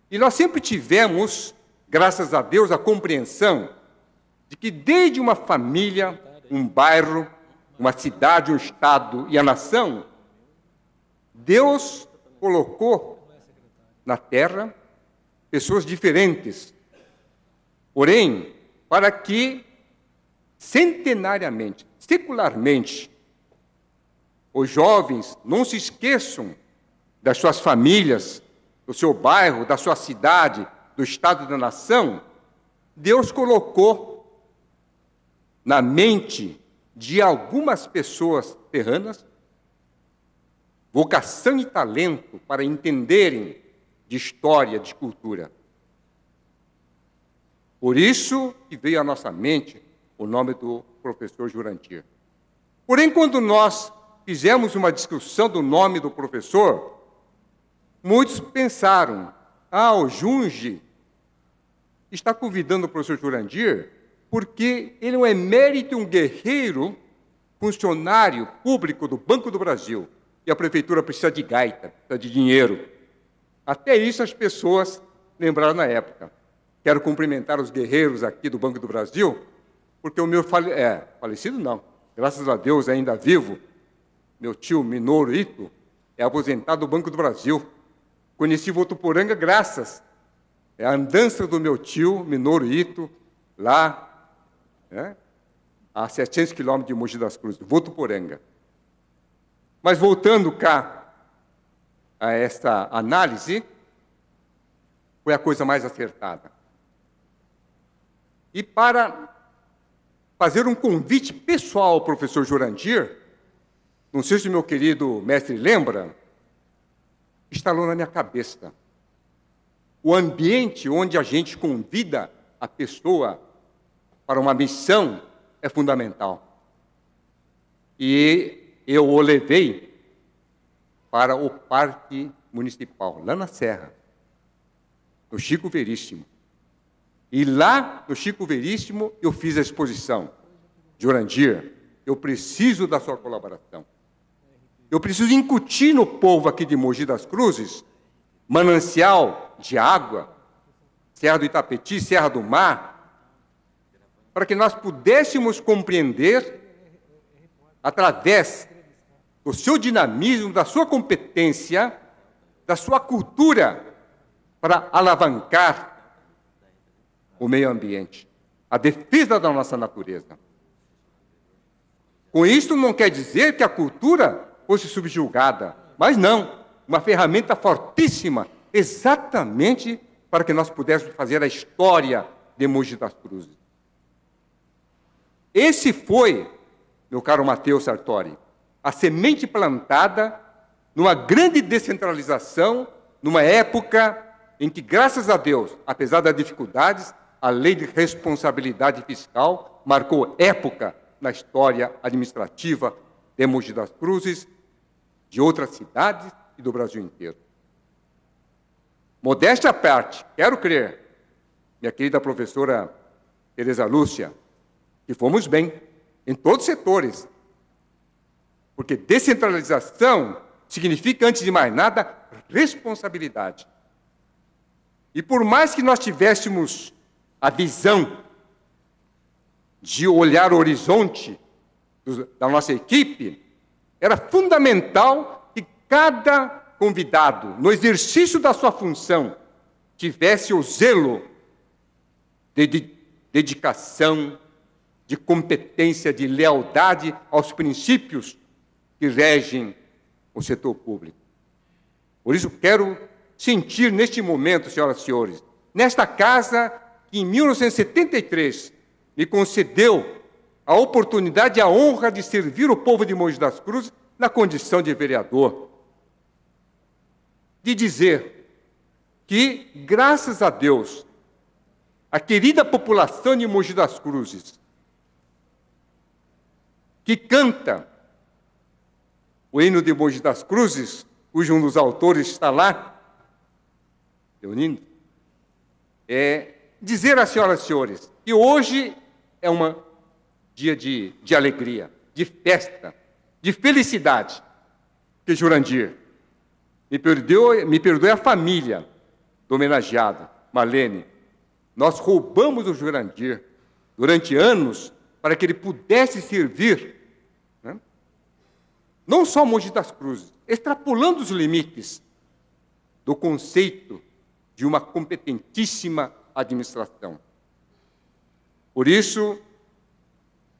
E nós sempre tivemos, graças a Deus, a compreensão de que desde uma família, um bairro, uma cidade, um estado e a nação, Deus colocou na terra pessoas diferentes. Porém, para que centenariamente, secularmente, os jovens não se esqueçam das suas famílias, do seu bairro, da sua cidade, do estado e da nação, Deus colocou na mente de algumas pessoas terranas vocação e talento para entenderem de história, de cultura. Por isso que veio à nossa mente o nome do professor Jurandir. Porém, quando nós fizemos uma discussão do nome do professor, muitos pensaram, o Junge está convidando o professor Jurandir porque ele é um emérito, um guerreiro, funcionário público do Banco do Brasil. E a prefeitura precisa de gaita, precisa de dinheiro. Até isso as pessoas lembraram na época. Quero cumprimentar os guerreiros aqui do Banco do Brasil, porque o meu falecido não, graças a Deus ainda vivo, meu tio Minoru Ito é aposentado do Banco do Brasil. Conheci Votuporanga graças à andança do meu tio Minoru Ito, lá a 700 quilômetros de Mogi das Cruzes, Votuporanga. Mas voltando cá a esta análise, foi a coisa mais acertada. E para fazer um convite pessoal ao professor Jurandir, não sei se o meu querido mestre lembra, instalou na minha cabeça. O ambiente onde a gente convida a pessoa para uma missão é fundamental. E eu o levei para o Parque Municipal, lá na Serra, no Chico Veríssimo. E lá, no Chico Veríssimo, eu fiz a exposição. Jurandir, eu preciso da sua colaboração. Eu preciso incutir no povo aqui de Mogi das Cruzes manancial de água, Serra do Itapetí, Serra do Mar, para que nós pudéssemos compreender, através do seu dinamismo, da sua competência, da sua cultura, para alavancar o meio ambiente, a defesa da nossa natureza. Com isso não quer dizer que a cultura fosse subjugada, mas não, uma ferramenta fortíssima, exatamente para que nós pudéssemos fazer a história de Mogi das Cruzes. Esse foi, meu caro Matheus Sartori, a semente plantada numa grande descentralização, numa época em que, graças a Deus, apesar das dificuldades, a lei de responsabilidade fiscal marcou época na história administrativa de Mogi das Cruzes, de outras cidades e do Brasil inteiro. Modéstia à parte, quero crer, minha querida professora Tereza Lúcia, que fomos bem em todos os setores, porque descentralização significa, antes de mais nada, responsabilidade. E por mais que nós tivéssemos a visão de olhar o horizonte da nossa equipe, era fundamental que cada convidado, no exercício da sua função, tivesse o zelo de dedicação, de competência, de lealdade aos princípios que regem o setor público. Por isso, quero sentir neste momento, senhoras e senhores, nesta casa que em 1973 me concedeu a oportunidade e a honra de servir o povo de Mogi das Cruzes na condição de vereador. De dizer que, graças a Deus, a querida população de Mogi das Cruzes, que canta o hino de Mogi das Cruzes, cujo um dos autores está lá, reunindo, dizer às senhoras e senhores que hoje é um dia de alegria, de festa, de felicidade, que Jurandir, me perdoe a família do homenageado, Marlene, nós roubamos o Jurandir durante anos para que ele pudesse servir, né, não só Mogi das Cruzes, extrapolando os limites do conceito de uma competentíssima administração. Por isso,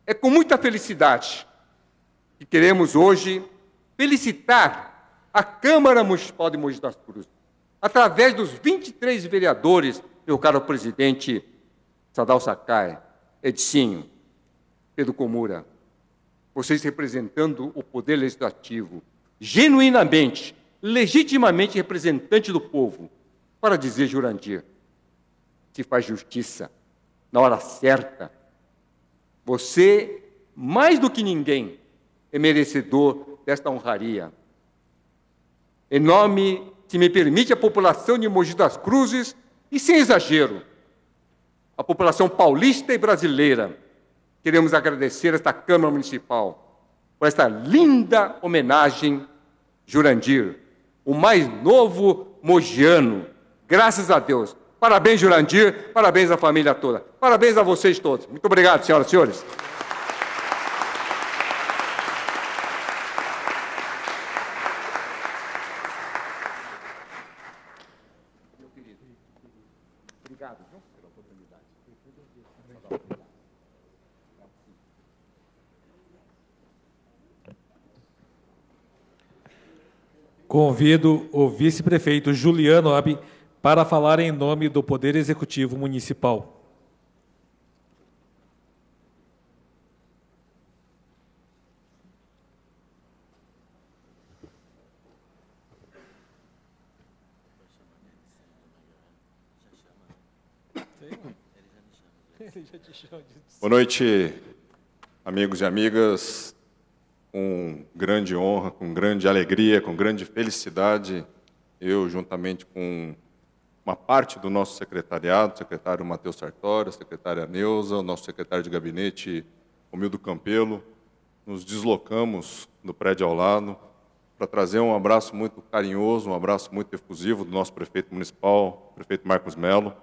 é com muita felicidade que queremos hoje felicitar a Câmara Municipal de Mogi das Cruzes, através dos 23 vereadores, meu caro presidente Sadal Sakai, Edicinho, Pedro Comura, vocês representando o Poder Legislativo, genuinamente, legitimamente representante do povo, para dizer, Jurandir, se faz justiça na hora certa. Você, mais do que ninguém, é merecedor desta honraria. Em nome, se me permite, a população de Mogi das Cruzes, e sem exagero, a população paulista e brasileira, queremos agradecer esta Câmara Municipal por esta linda homenagem, Jurandir, o mais novo mogiano. Graças a Deus. Parabéns, Jurandir, parabéns à família toda. Parabéns a vocês todos. Muito obrigado, senhoras e senhores. Obrigado, viu, pela oportunidade. Convido o vice-prefeito Juliano Abi para falar em nome do Poder Executivo Municipal. Boa noite, amigos e amigas. Com grande honra, com grande alegria, com grande felicidade, eu, juntamente com uma parte do nosso secretariado, o secretário Matheus Sartori, a secretária Neuza, o nosso secretário de gabinete, Romildo Campelo, nos deslocamos do prédio ao lado para trazer um abraço muito carinhoso, um abraço muito efusivo do nosso prefeito municipal, prefeito Marcos Melo,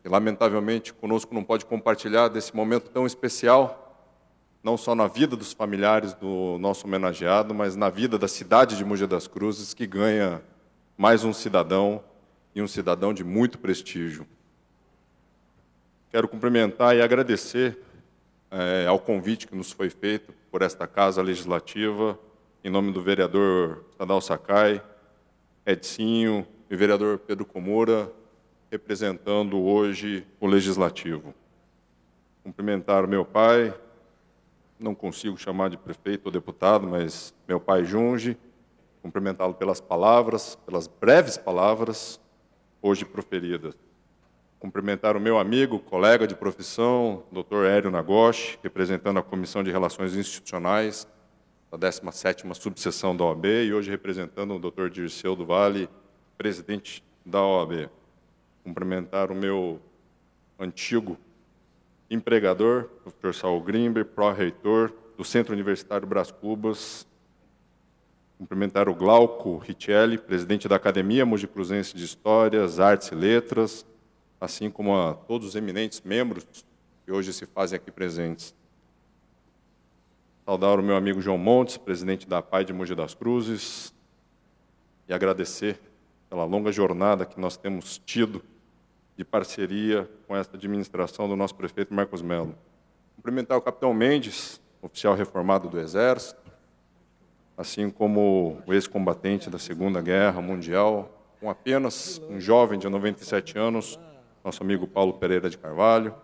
que lamentavelmente conosco não pode compartilhar desse momento tão especial, não só na vida dos familiares do nosso homenageado, mas na vida da cidade de Mogi das Cruzes, que ganha mais um cidadão, e um cidadão de muito prestígio. Quero cumprimentar e agradecer ao convite que nos foi feito por esta Casa Legislativa, em nome do vereador Sadal Sakai, Edicinho e vereador Pedro Comura, representando hoje o Legislativo. Cumprimentar o meu pai, não consigo chamar de prefeito ou deputado, mas meu pai Junge, cumprimentá-lo pelas palavras, pelas breves palavras, hoje proferidas. Cumprimentar o meu amigo, colega de profissão, Dr. Hélio Nagoshi, representando a Comissão de Relações Institucionais, da 17ª subseção da OAB, e hoje representando o Dr. Dirceu do Vale, presidente da OAB. Cumprimentar o meu antigo empregador, o Dr. Saul Grimber, pró-reitor do Centro Universitário Brás Cubas. Cumprimentar o Glauco Richelli, presidente da Academia Mogi Cruzense de Histórias, Artes e Letras, assim como a todos os eminentes membros que hoje se fazem aqui presentes. Saudar o meu amigo João Montes, presidente da APAI de Mogi das Cruzes, e agradecer pela longa jornada que nós temos tido de parceria com esta administração do nosso prefeito Marcos Melo. Cumprimentar o capitão Mendes, oficial reformado do Exército, assim como o ex-combatente da Segunda Guerra Mundial, com apenas um jovem de 97 anos, nosso amigo Paulo Pereira de Carvalho.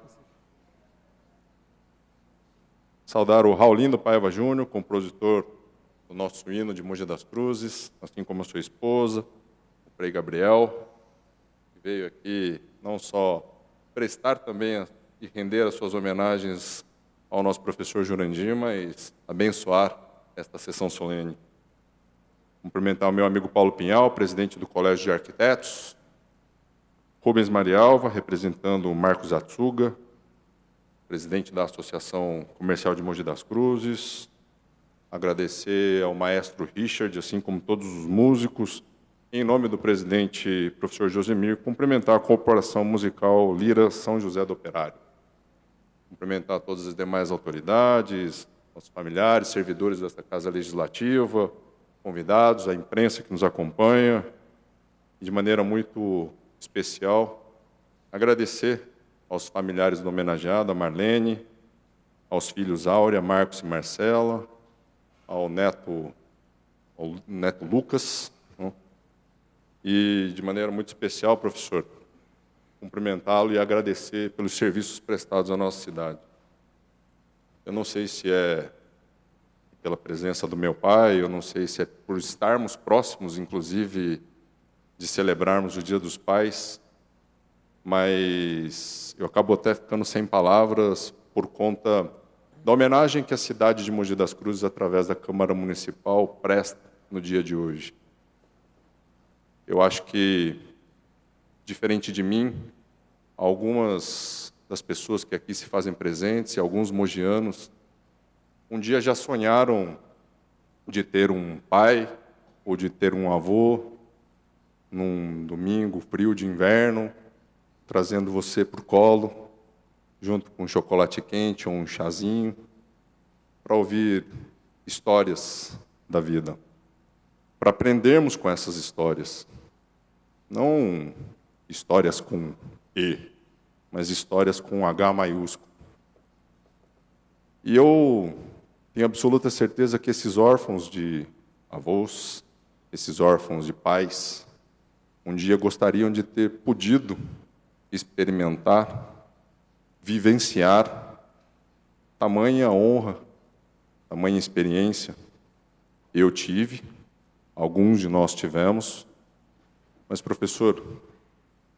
Saudar o Raulindo Paiva Júnior, compositor do nosso hino de Mogi das Cruzes, assim como a sua esposa, o Frei Gabriel, que veio aqui não só prestar também e render as suas homenagens ao nosso professor Jurandir, mas abençoar esta sessão solene. Cumprimentar o meu amigo Paulo Pinhal, presidente do Colégio de Arquitetos, Rubens Marialva, representando o Marcos Atsuga, presidente da Associação Comercial de Mogi das Cruzes, agradecer ao maestro Richard, assim como todos os músicos, em nome do presidente professor Josemir, cumprimentar a Corporação Musical Lira São José do Operário. Cumprimentar todas as demais autoridades, os familiares, servidores desta Casa Legislativa, convidados, a imprensa que nos acompanha, e de maneira muito especial, agradecer aos familiares do homenageado, a Marlene, aos filhos Áurea, Marcos e Marcela, ao neto Lucas, né? E, de maneira muito especial, professor, cumprimentá-lo e agradecer pelos serviços prestados à nossa cidade. Eu não sei se é pela presença do meu pai, eu não sei se é por estarmos próximos, inclusive, de celebrarmos o Dia dos Pais, mas eu acabo até ficando sem palavras por conta da homenagem que a cidade de Mogi das Cruzes, através da Câmara Municipal, presta no dia de hoje. Eu acho que, diferente de mim, algumas das pessoas que aqui se fazem presentes, e alguns mogianos, um dia já sonharam de ter um pai ou de ter um avô num domingo frio de inverno, trazendo você para o colo, junto com um chocolate quente ou um chazinho, para ouvir histórias da vida, para aprendermos com essas histórias. Não histórias com E, mas histórias com H maiúsculo. E eu tenho absoluta certeza que esses órfãos de avós, esses órfãos de pais, um dia gostariam de ter podido experimentar, vivenciar tamanha honra, tamanha experiência. Eu tive, alguns de nós tivemos, mas, professor,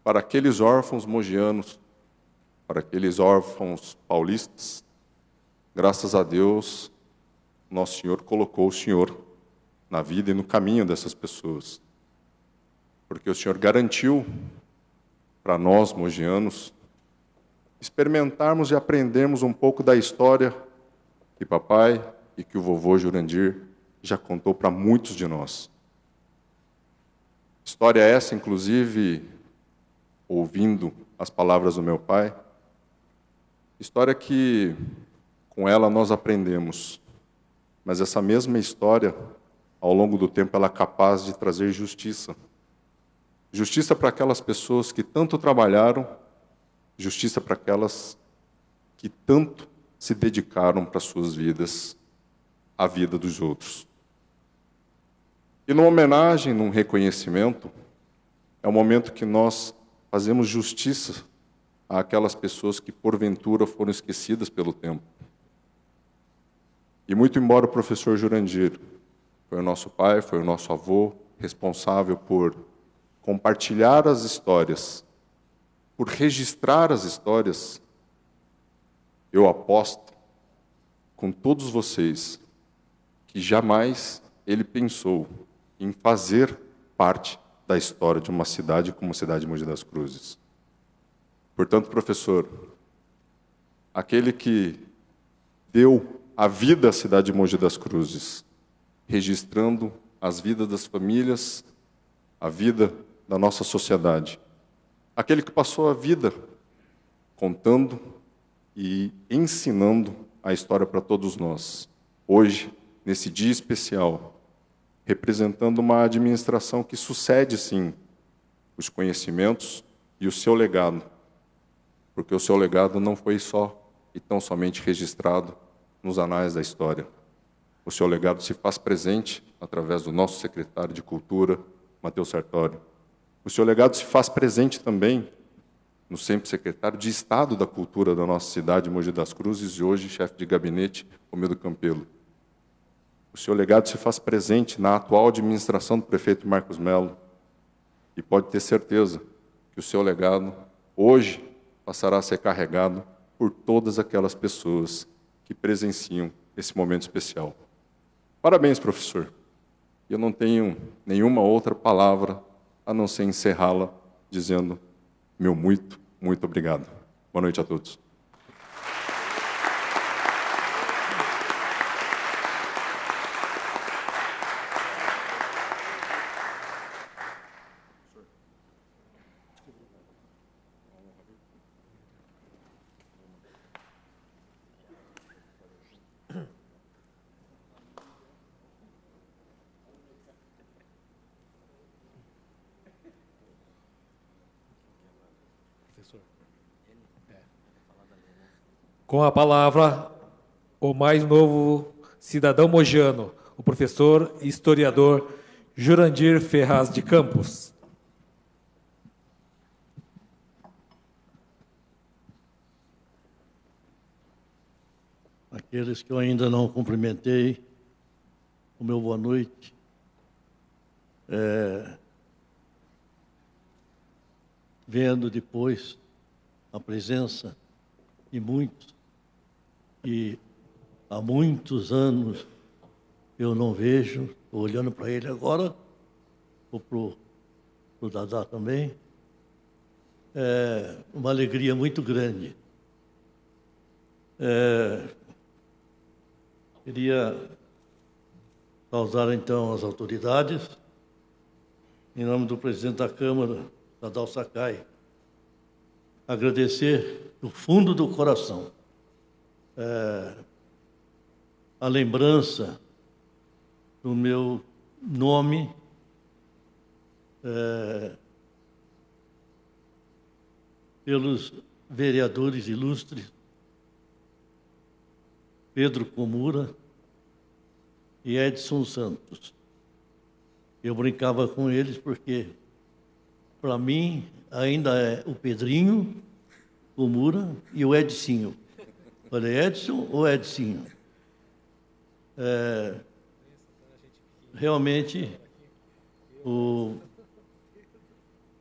para aqueles órfãos mogianos, para aqueles órfãos paulistas, graças a Deus, Nosso Senhor colocou o Senhor na vida e no caminho dessas pessoas. Porque o Senhor garantiu para nós, mogianos, experimentarmos e aprendermos um pouco da história que papai e que o vovô Jurandir já contou para muitos de nós. História essa, inclusive, ouvindo as palavras do meu pai, história que com ela nós aprendemos, mas essa mesma história, ao longo do tempo, ela é capaz de trazer justiça. Justiça para aquelas pessoas que tanto trabalharam, justiça para aquelas que tanto se dedicaram para suas vidas, à vida dos outros. E numa homenagem, num reconhecimento, é o momento que nós fazemos justiça àquelas pessoas que, porventura, foram esquecidas pelo tempo. E muito embora o professor Jurandir foi o nosso pai, foi o nosso avô, responsável por compartilhar as histórias, por registrar as histórias, eu aposto com todos vocês que jamais ele pensou em fazer parte da história de uma cidade como a cidade de Mogi das Cruzes. Portanto, professor, aquele que deu a vida à cidade de Mogi das Cruzes, registrando as vidas das famílias, a vida da nossa sociedade. Aquele que passou a vida contando e ensinando a história para todos nós. Hoje, nesse dia especial, representando uma administração que sucede, sim, os conhecimentos e o seu legado. Porque o seu legado não foi só e tão somente registrado nos anais da história. O seu legado se faz presente através do nosso secretário de Cultura, Matheus Sartório. O seu legado se faz presente também no sempre secretário de Estado da Cultura da nossa cidade, Mogi das Cruzes, e hoje chefe de gabinete, Romildo Campelo. O seu legado se faz presente na atual administração do prefeito Marcos Mello, e pode ter certeza que o seu legado, hoje, passará a ser carregado por todas aquelas pessoas que presenciam esse momento especial. Parabéns, professor. Eu não tenho nenhuma outra palavra a não ser encerrá-la dizendo meu muito, muito obrigado. Boa noite a todos. Com a palavra, o mais novo cidadão mogiano, o professor e historiador Jurandir Ferraz de Campos. Aqueles que eu ainda não cumprimentei, o meu boa noite. Vendo depois a presença de muitos, e há muitos anos eu não vejo, estou olhando para ele agora, ou para o Dadá também, uma alegria muito grande. Queria saudar, então, as autoridades, em nome do presidente da Câmara, Tadal Sakai, agradecer do fundo do coração a lembrança do meu nome pelos vereadores ilustres Pedro Comura e Edson Santos. Eu brincava com eles porque, para mim, ainda é o Pedrinho Comura e o Edsinho. Falei, Edson ou Edsinho? Realmente, o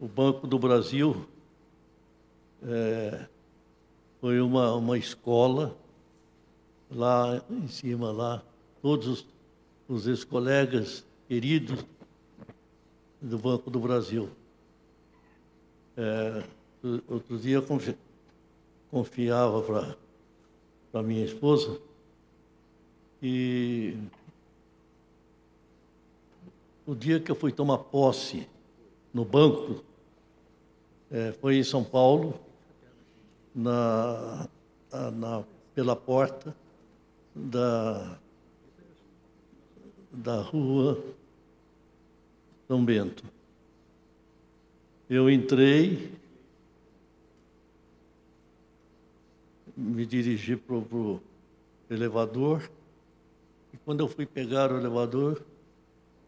Banco do Brasil foi uma escola lá em cima, lá, todos os ex-colegas queridos do Banco do Brasil. Outro dia eu confiava para minha esposa e o dia que eu fui tomar posse no banco foi em São Paulo, pela porta da rua São Bento. Eu entrei, me dirigi para o elevador, e quando eu fui pegar o elevador,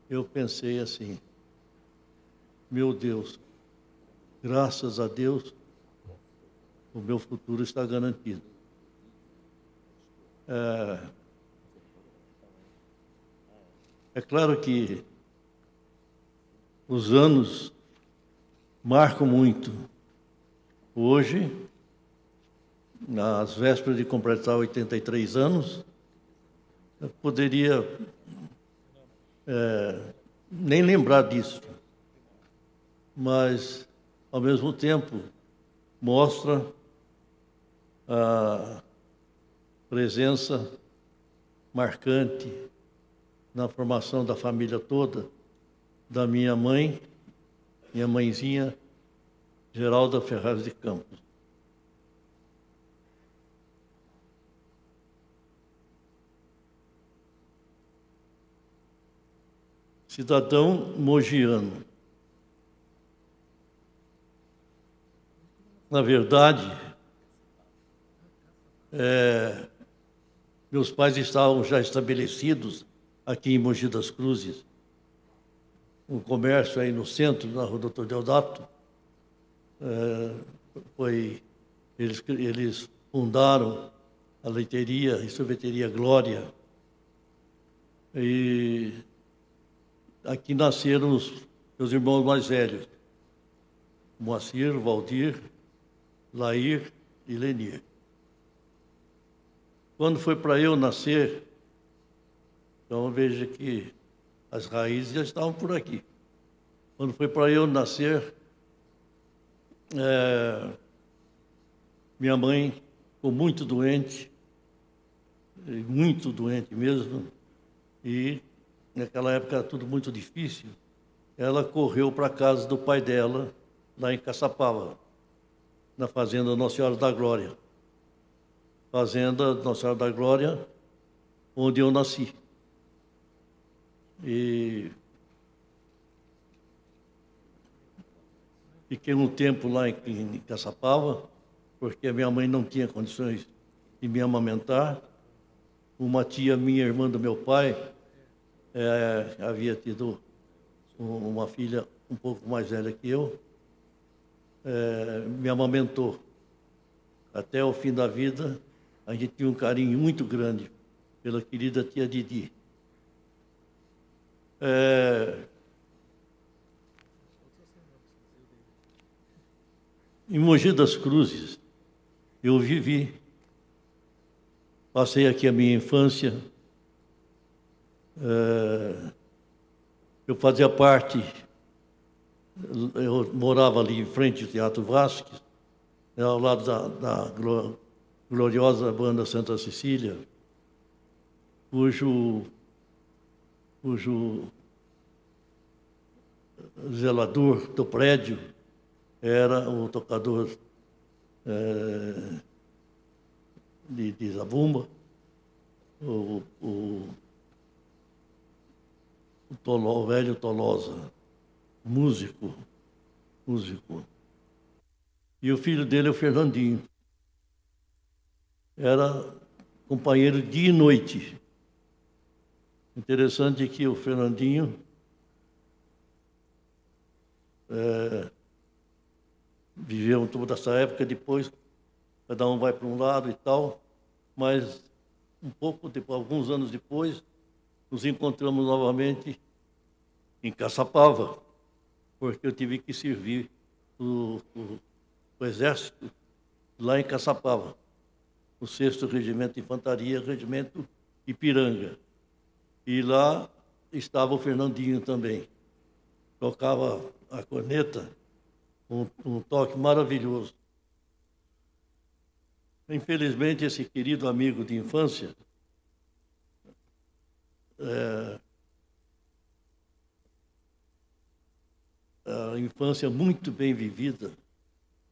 eu pensei assim, meu Deus, graças a Deus, o meu futuro está garantido. É claro que os anos marcam muito. Hoje, nas vésperas de completar 83 anos, eu poderia nem lembrar disso, mas, ao mesmo tempo, mostra a presença marcante na formação da família toda, da minha mãe, minha mãezinha, Geralda Ferraz de Campos. Cidadão mogiano. Na verdade, meus pais estavam já estabelecidos aqui em Mogi das Cruzes, um comércio aí no centro, na Rua Doutor Deodato, eles fundaram a leiteria e sorveteria Glória. E aqui nasceram os meus irmãos mais velhos, Moacir, Valdir, Lair e Lenir. Quando foi para eu nascer, então veja que as raízes já estavam por aqui. Quando foi para eu nascer, minha mãe ficou muito doente mesmo, e naquela época era tudo muito difícil. Ela correu para a casa do pai dela, lá em Caçapava, na fazenda Nossa Senhora da Glória. Fazenda Nossa Senhora da Glória, onde eu nasci. E fiquei um tempo lá em Caçapava, porque a minha mãe não tinha condições de me amamentar. Uma tia minha, irmã do meu pai, havia tido uma filha um pouco mais velha que eu, me amamentou. Até o fim da vida, a gente tinha um carinho muito grande pela querida tia Didi. Em Mogi das Cruzes, eu vivi, passei aqui a minha infância. Eu fazia parte, eu morava ali em frente ao Teatro Vasques, ao lado da gloriosa banda Santa Cecília, cujo zelador do prédio era o tocador de zabumba, o velho Tolosa, músico. E o filho dele é o Fernandinho. Era companheiro dia e noite. Interessante que o Fernandinho viveu toda essa época, depois cada um vai para um lado e tal, mas alguns anos depois, nos encontramos novamente em Caçapava, porque eu tive que servir o exército lá em Caçapava, o 6º Regimento de Infantaria, Regimento Ipiranga. E lá estava o Fernandinho também. Tocava a corneta, um toque maravilhoso. Infelizmente, esse querido amigo de infância a infância muito bem vivida.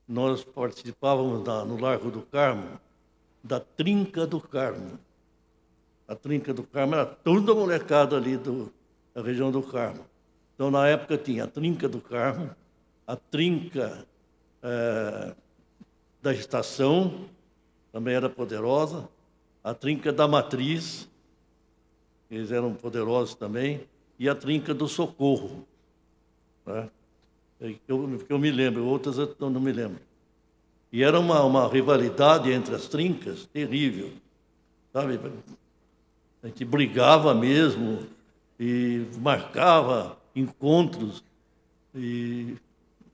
Nós participávamos no Largo do Carmo, da Trinca do Carmo. A Trinca do Carmo era toda a molecada ali da região do Carmo. Então, na época, tinha a Trinca do Carmo, a Trinca da Estação, também era poderosa, a Trinca da Matriz, eles eram poderosos também, e a Trinca do Socorro, né? Eu me lembro, outras eu não me lembro. E era uma rivalidade entre as trincas terrível, sabe? A gente brigava mesmo e marcava encontros. E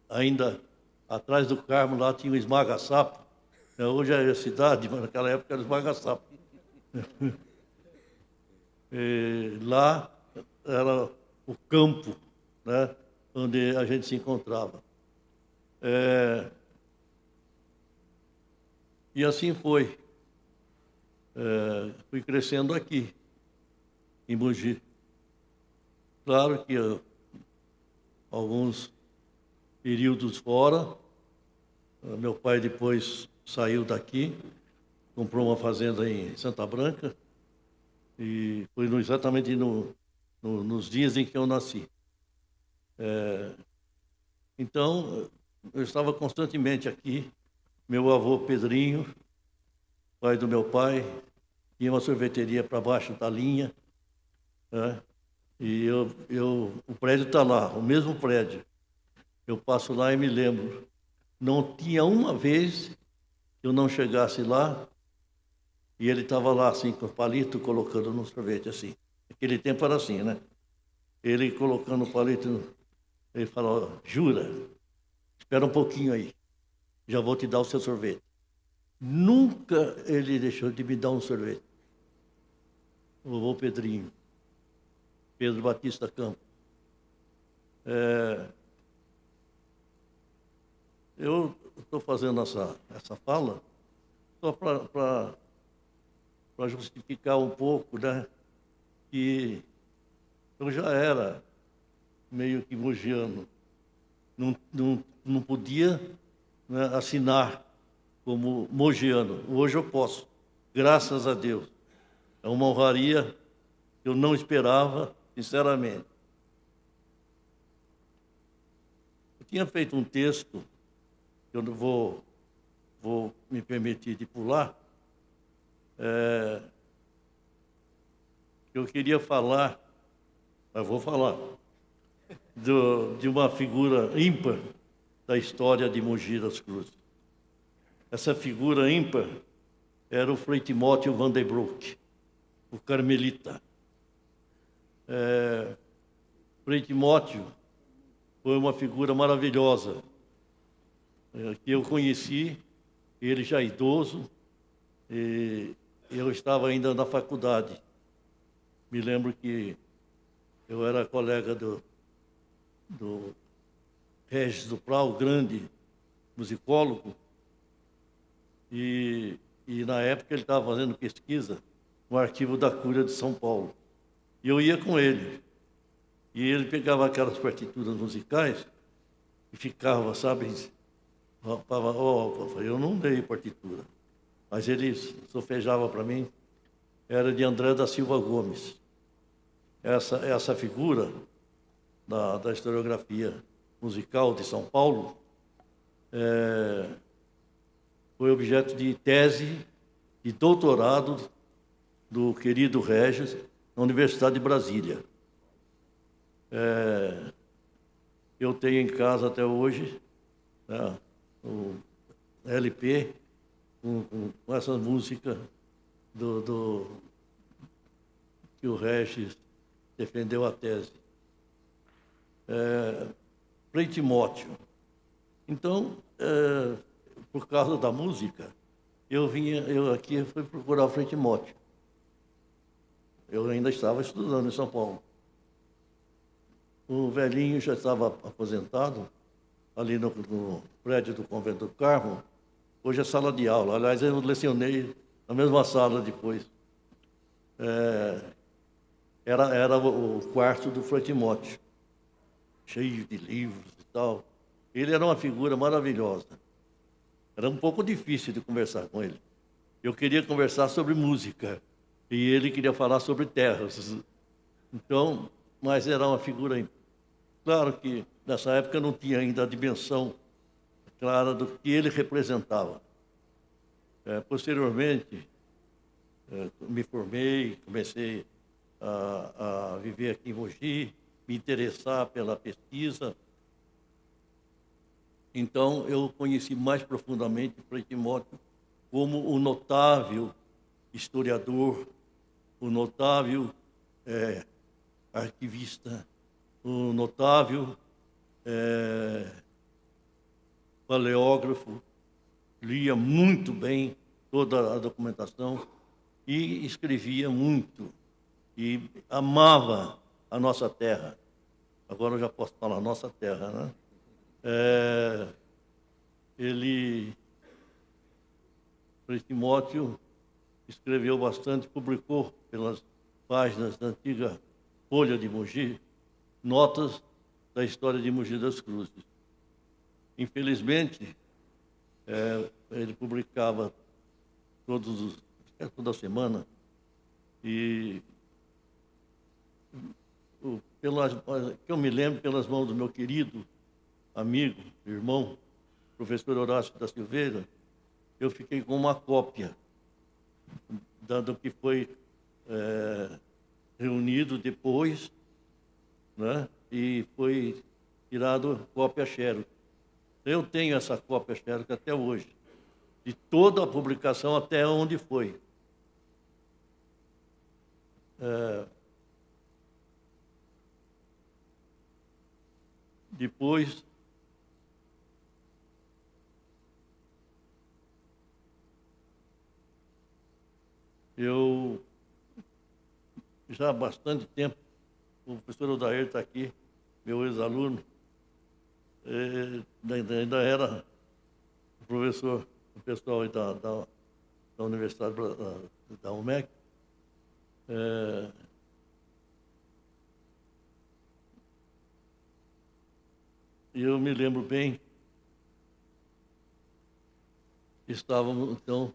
ainda atrás do Carmo lá tinha o Esmaga-Sapo. Hoje é a cidade, mas naquela época era o Esmaga-Sapo. Lá era o campo, né, onde a gente se encontrava. E assim foi. Fui crescendo aqui, em Mogi. Claro que alguns períodos fora. Meu pai depois saiu daqui, comprou uma fazenda em Santa Branca, e foi exatamente nos dias em que eu nasci. Então, eu estava constantemente aqui. Meu avô Pedrinho, pai do meu pai, tinha uma sorveteria para baixo da linha, né? E o prédio está lá, o mesmo prédio. Eu passo lá e me lembro Não tinha uma vez que eu não chegasse lá e ele estava lá assim com o palito colocando no sorvete assim. Naquele tempo era assim, né? Ele colocando o palito, ele falou: jura? Espera um pouquinho aí, já vou te dar o seu sorvete. Nunca ele deixou de me dar um sorvete. O vovô Pedrinho, Pedro Batista Campos. Eu estou fazendo essa fala só para justificar um pouco, né, que eu já era meio que mogiano. Não podia, né, assinar como mogiano. Hoje eu posso, graças a Deus. É uma honraria que eu não esperava, sinceramente. Eu tinha feito um texto, que eu não vou me permitir de pular, eu queria falar, mas vou falar, de uma figura ímpar da história de Mogi das Cruzes. Essa figura ímpar era o Frei Timóteo van der Broek, o carmelita. Frei Timóteo foi uma figura maravilhosa, que eu conheci, ele já idoso, e eu estava ainda na faculdade. Me lembro que eu era colega do Regis Dupral, grande musicólogo, e na época ele estava fazendo pesquisa no arquivo da Cúria de São Paulo. E eu ia com ele. E ele pegava aquelas partituras musicais e ficava, sabe, falava: eu não dei partitura. Mas ele sofejava para mim, era de André da Silva Gomes. Essa figura da historiografia musical de São Paulo foi objeto de tese e doutorado do querido Regis na Universidade de Brasília. Eu tenho em casa até hoje, né, o LP com essa música que o Regis defendeu a tese. Frei Timóteo. Então, por causa da música, eu aqui fui procurar o Frei Timóteo. Eu ainda estava estudando em São Paulo. O velhinho já estava aposentado, ali no prédio do Convento do Carmo. Hoje é sala de aula. Aliás, eu lecionei na mesma sala depois. Era o quarto do Frei Timóteo, cheio de livros e tal. Ele era uma figura maravilhosa. Era um pouco difícil de conversar com ele. Eu queria conversar sobre música e ele queria falar sobre terras. Então, mas era uma figura... Claro que nessa época não tinha ainda a dimensão clara do que ele representava. Posteriormente, me formei, comecei a viver aqui em Mogi, me interessar pela pesquisa. Então, eu conheci mais profundamente o Frei Timóteo como o notável historiador, o notável arquivista, o notável paleógrafo, lia muito bem toda a documentação e escrevia muito e amava a nossa terra. Agora eu já posso falar nossa terra, né? Frei Timóteo escreveu bastante, publicou pelas páginas da antiga Folha de Mogi notas da história de Mogi das Cruzes. Infelizmente, ele publicava toda semana e que eu me lembro, pelas mãos do meu querido amigo, irmão, professor Horácio da Silveira, eu fiquei com uma cópia do que foi reunido depois, né? E foi tirado cópia xerox. Eu tenho essa cópia xerox até hoje, de toda a publicação até onde foi. Depois, eu, já há bastante tempo, o professor Odair está aqui, meu ex-aluno, ainda era o professor, o pessoal aí da Universidade da UMEC. E eu me lembro bem, estávamos, então,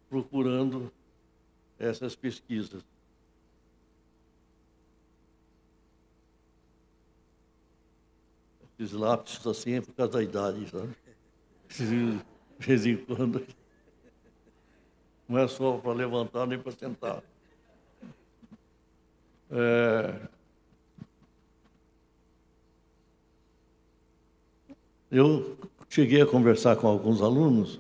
procurando essas pesquisas. Esses lápis assim é por causa da idade, sabe? De vez em quando. Não é só para levantar nem para sentar. Eu cheguei a conversar com alguns alunos,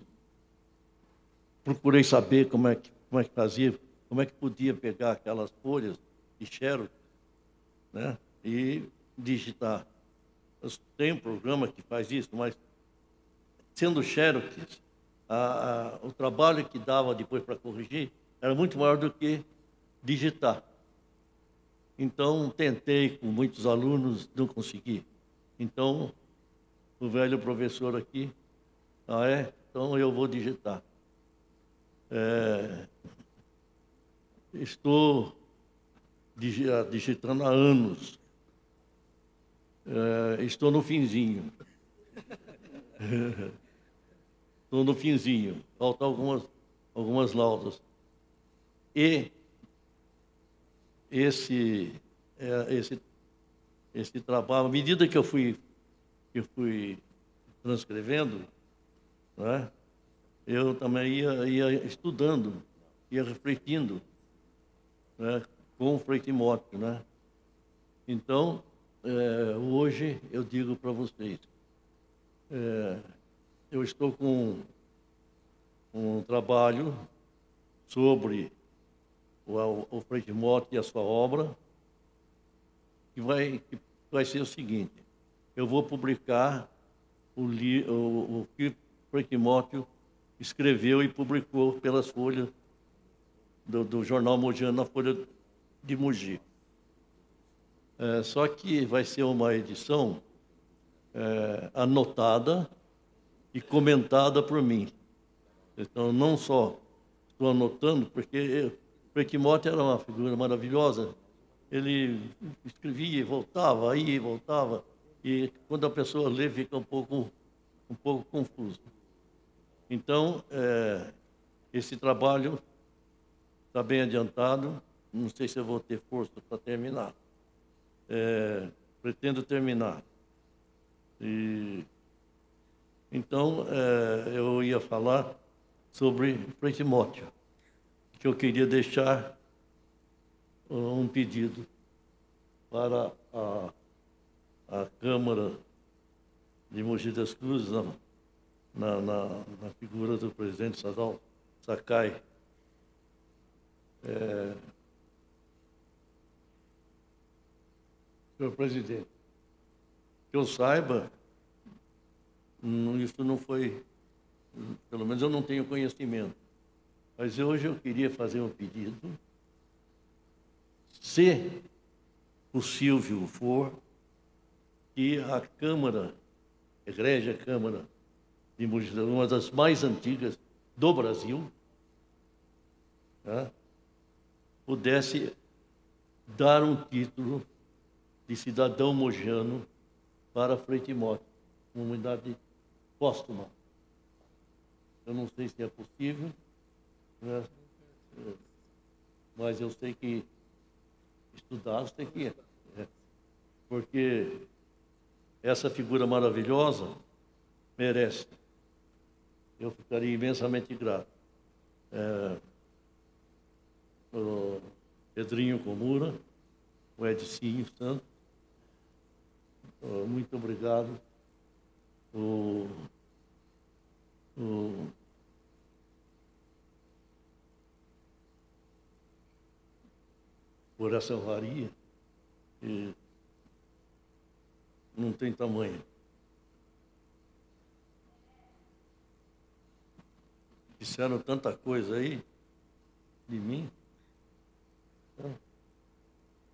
procurei saber como é que fazia, como é que podia pegar aquelas folhas de xerox, né, e digitar. Tem um programa que faz isso, mas sendo xerox, o trabalho que dava depois para corrigir era muito maior do que digitar. Então, tentei com muitos alunos, não consegui. Então, o velho professor aqui, então eu vou digitar. Estou digitando há anos. Estou no finzinho. Estou no finzinho. Faltam algumas laudas. E esse trabalho, à medida que eu fui transcrevendo, né, eu também ia estudando, ia refletindo, né, com o Frei Timóteo, né? Então, hoje eu digo para vocês, eu estou com um trabalho sobre o Frei Timóteo e a sua obra, que vai ser o seguinte: eu vou publicar o que o Frei Timóteo escreveu e publicou pelas folhas do jornal mogiano, na Folha de Mogi. Só que vai ser uma edição anotada e comentada por mim. Então, não só estou anotando, porque o Frei Timóteo era uma figura maravilhosa. Ele escrevia e voltava, aí e voltava, e quando a pessoa lê fica um pouco confuso. Então, esse trabalho está bem adiantado, não sei se eu vou ter força para terminar. Pretendo terminar. Então, eu ia falar sobre Frei Timóteo, que eu queria deixar um pedido para a Câmara de Mogi das Cruzes, na figura do presidente Sadal Sakai. Senhor presidente, que eu saiba, isso não foi, pelo menos eu não tenho conhecimento, mas hoje eu queria fazer um pedido, se possível for, que a Câmara, a Egrégia Câmara de Mogi das Cruzes, uma das mais antigas do Brasil, né, pudesse dar um título de cidadão mogiano para Frei Timóteo, uma unidade póstuma. Eu não sei se é possível, né, mas eu sei que estudar tem que ir, né, porque essa figura maravilhosa merece. Eu ficaria imensamente grato. O Pedrinho Comura, o Edicinho Santos, muito obrigado o, o por essa honraria, e não tem tamanho. Disseram tanta coisa aí de mim.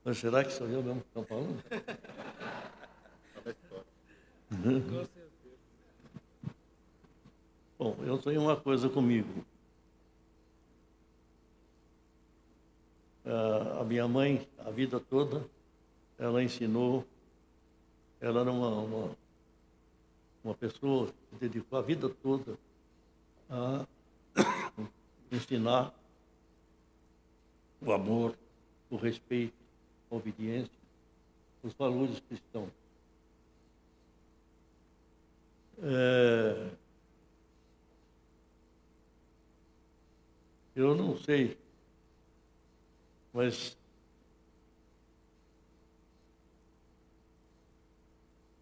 Mas será que sou eu mesmo que estou falando? Bom, eu tenho uma coisa comigo. A minha mãe, a vida toda, ela ensinou, ela era uma pessoa que dedicou a vida toda a ensinar o amor, o respeito, a obediência, os valores cristãos. Eu não sei, mas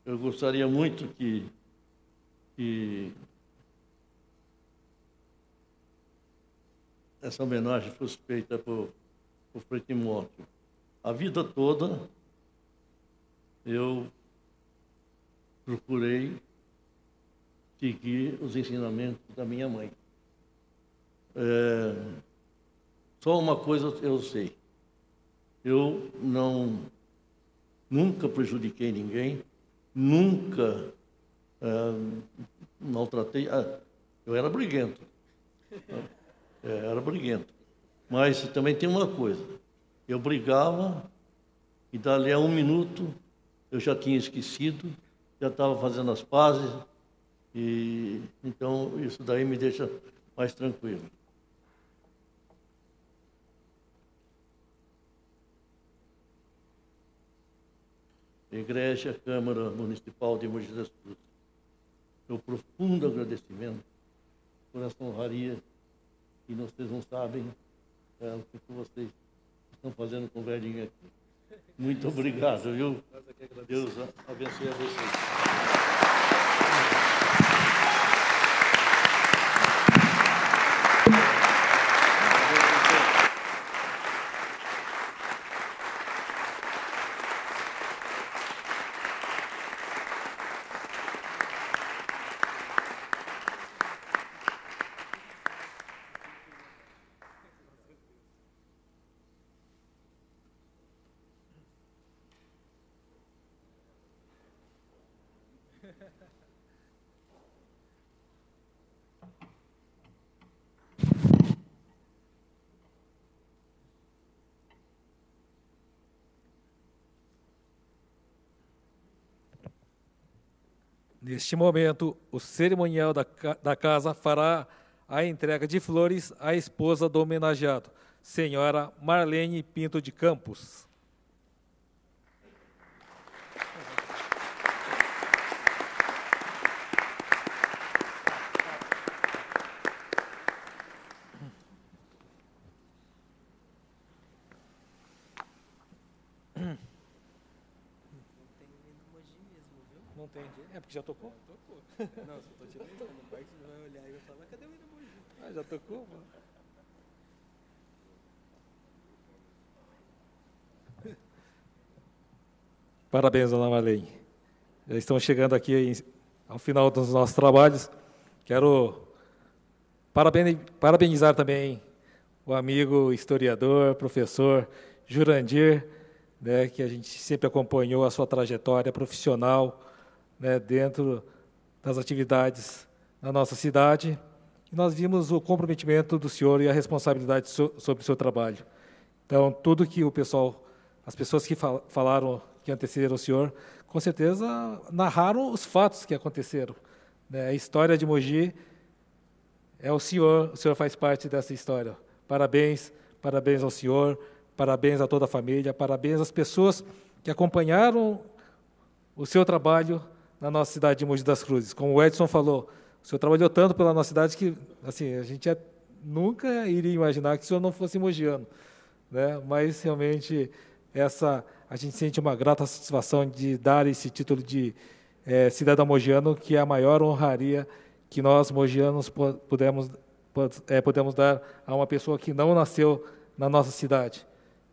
eu gostaria muito que essa homenagem fosse feita por Frei Timóteo. A vida toda eu procurei seguir os ensinamentos da minha mãe. Só uma coisa eu sei. Eu nunca prejudiquei ninguém, nunca maltratei. Eu era briguento. Era briguento. Mas também tem uma coisa. Eu brigava e dali a 1 minuto eu já tinha esquecido, já estava fazendo as pazes. E então isso daí me deixa mais tranquilo. Igreja, Câmara Municipal de Mogi das Cruzes, meu profundo agradecimento por essa honraria que vocês não sabem o que vocês estão fazendo com o velhinho aqui. Muito obrigado, viu? Deus abençoe a vocês. Neste momento, o cerimonial da casa fará a entrega de flores à esposa do homenageado, senhora Marlene Pinto de Campos. Não tem. É porque já tocou? Tocou. Não, só tô tirando. No parque você vai olhar e vai falar, cadê o hino Mogi? Ah, já tocou, mano. Parabéns, dona Marlene. Já estamos chegando aqui ao final dos nossos trabalhos. Quero parabenizar também o amigo historiador, professor Jurandir, né, que a gente sempre acompanhou a sua trajetória profissional, né, dentro das atividades na nossa cidade. E nós vimos o comprometimento do senhor e a responsabilidade sobre o seu trabalho. Então, tudo que as pessoas que falaram, que antecederam o senhor, com certeza narraram os fatos que aconteceram, né? A história de Mogi é o senhor faz parte dessa história. Parabéns ao senhor, parabéns a toda a família, parabéns às pessoas que acompanharam o seu trabalho na nossa cidade de Mogi das Cruzes. Como o Edson falou, o senhor trabalhou tanto pela nossa cidade que assim, a gente nunca iria imaginar que o senhor não fosse mogiano, né? Mas, realmente, a gente sente uma grata satisfação de dar esse título de cidadão mogiano, que é a maior honraria que nós, mogianos, podemos dar a uma pessoa que não nasceu na nossa cidade,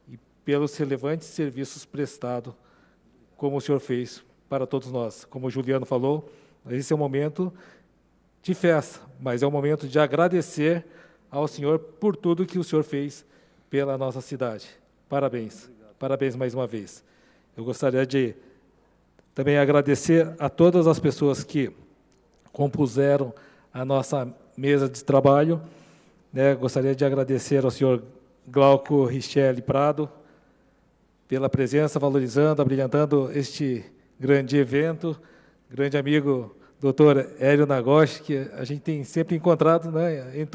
e pelos relevantes serviços prestados, como o senhor fez para todos nós. Como o Juliano falou, esse é um momento de festa, mas é um momento de agradecer ao senhor por tudo que o senhor fez pela nossa cidade. Parabéns. Parabéns mais uma vez. Eu gostaria de também agradecer a todas as pessoas que compuseram a nossa mesa de trabalho, né? Gostaria de agradecer ao senhor Glauco Richelli Prado pela presença, valorizando, abrilhantando este grande evento. Grande amigo, doutor Hélio Nagoshi, que a gente tem sempre encontrado, né,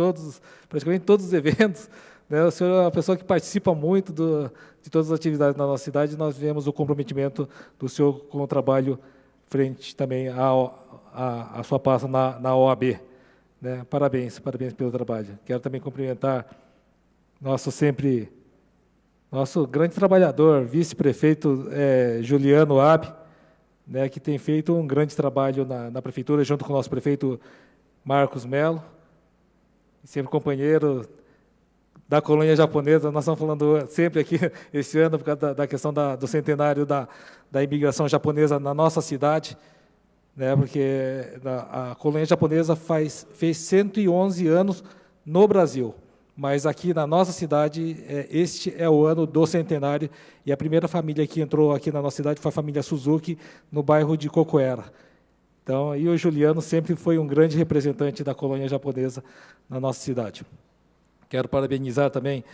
praticamente em todos os eventos. Né? O senhor é uma pessoa que participa muito de todas as atividades na nossa cidade, e nós vemos o comprometimento do senhor com o trabalho frente também à sua pasta na OAB. Né? Parabéns pelo trabalho. Quero também cumprimentar nosso grande trabalhador, vice-prefeito Juliano Ab, né, que tem feito um grande trabalho na prefeitura, junto com o nosso prefeito Marcos Melo, sempre companheiro da colônia japonesa. Nós estamos falando sempre aqui, esse ano, por causa da questão do centenário da imigração japonesa na nossa cidade, né, porque a colônia japonesa fez 111 anos no Brasil, mas aqui na nossa cidade, este é o ano do centenário, e a primeira família que entrou aqui na nossa cidade foi a família Suzuki, no bairro de Cocoera. Então, e o Juliano sempre foi um grande representante da colônia japonesa na nossa cidade. Quero parabenizar também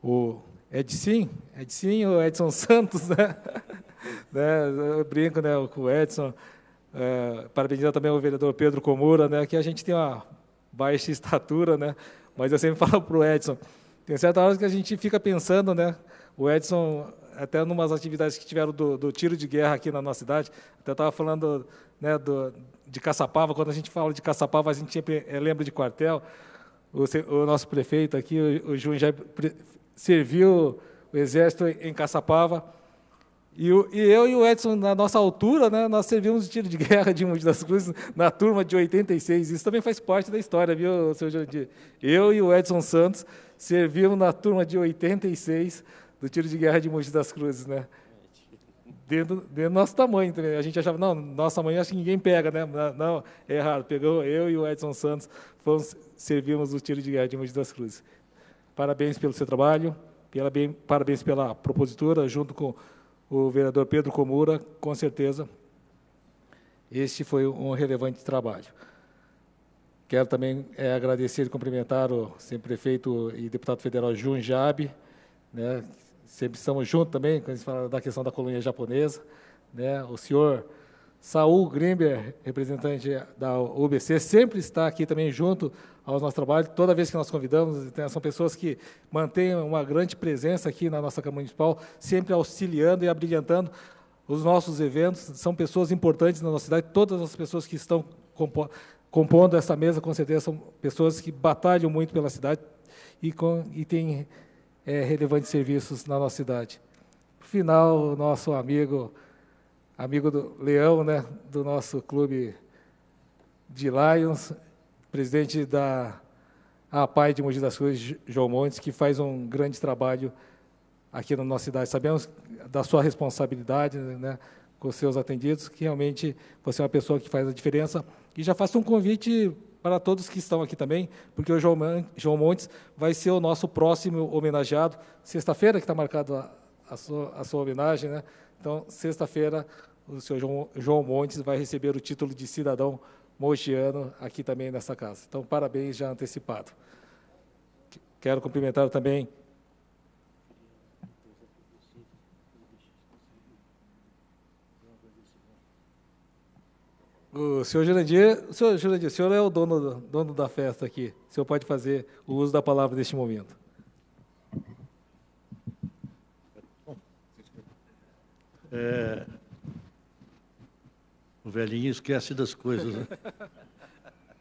o Edson Santos, né? Eu brinco, né, com o Edson. Parabenizar também o vereador Pedro Komura, né, que a gente tem uma baixa estatura, né? Mas eu sempre falo para o Edson, tem certas horas que a gente fica pensando, né? O Edson, até em umas atividades que tiveram do tiro de guerra aqui na nossa cidade, até estava falando, né, de Caçapava. Quando a gente fala de Caçapava, a gente sempre lembra de quartel. O nosso prefeito aqui, o Júnior, já serviu o Exército em Caçapava. E eu e o Edson, na nossa altura, né, nós servimos de tiro de guerra de Mogi das Cruzes na turma de 86. Isso também faz parte da história, viu, senhor Jandir? Eu e o Edson Santos servimos na turma de 86 do tiro de guerra de Mogi das Cruzes, né? Dentro do nosso tamanho também. A gente achava, não, nosso tamanho acho que ninguém pega, né? Não, é errado. Pegou eu e o Edson Santos, servimos o tiro de guerra de Mogi das Cruzes. Parabéns pelo seu trabalho, parabéns pela propositura, junto com o vereador Pedro Komura, com certeza, este foi um relevante trabalho. Quero também agradecer e cumprimentar o sempre prefeito e deputado federal Jun Jabe, né? Sempre estamos juntos também, quando a gente fala da questão da colônia japonesa, né? O senhor Saul Grimber, representante da UBC, sempre está aqui também junto aos nossos trabalhos. Toda vez que nós convidamos, são pessoas que mantêm uma grande presença aqui na nossa Câmara Municipal, sempre auxiliando e abrilhantando os nossos eventos. São pessoas importantes na nossa cidade. Todas as pessoas que estão compondo essa mesa, com certeza, são pessoas que batalham muito pela cidade e têm relevantes serviços na nossa cidade. Por final, o nosso amigo do Leão, né, do nosso clube de Lions, presidente da APAI de Mogi das Cruzes, João Montes, que faz um grande trabalho aqui na nossa cidade. Sabemos da sua responsabilidade, né, com os seus atendidos, que realmente você é uma pessoa que faz a diferença. E já faço um convite para todos que estão aqui também, porque o João Montes vai ser o nosso próximo homenageado. Sexta-feira que está marcado a sua homenagem, né? Então, sexta-feira, o senhor João Montes vai receber o título de cidadão mogiano aqui também nessa casa. Então, parabéns já antecipado. Quero cumprimentar também o senhor Jurandir. Senhor Jurandir, o senhor é o dono da festa aqui. O senhor pode fazer o uso da palavra neste momento. O velhinho esquece das coisas, né?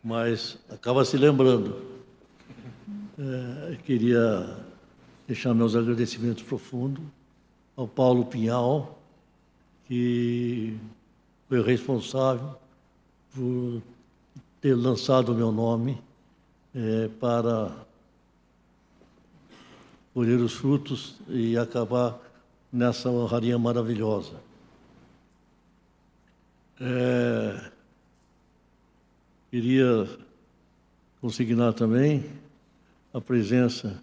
Mas acaba se lembrando. Eu queria deixar meus agradecimentos profundos ao Paulo Pinhal, que foi o responsável por ter lançado o meu nome para colher os frutos e acabar nessa honraria maravilhosa. Queria consignar também a presença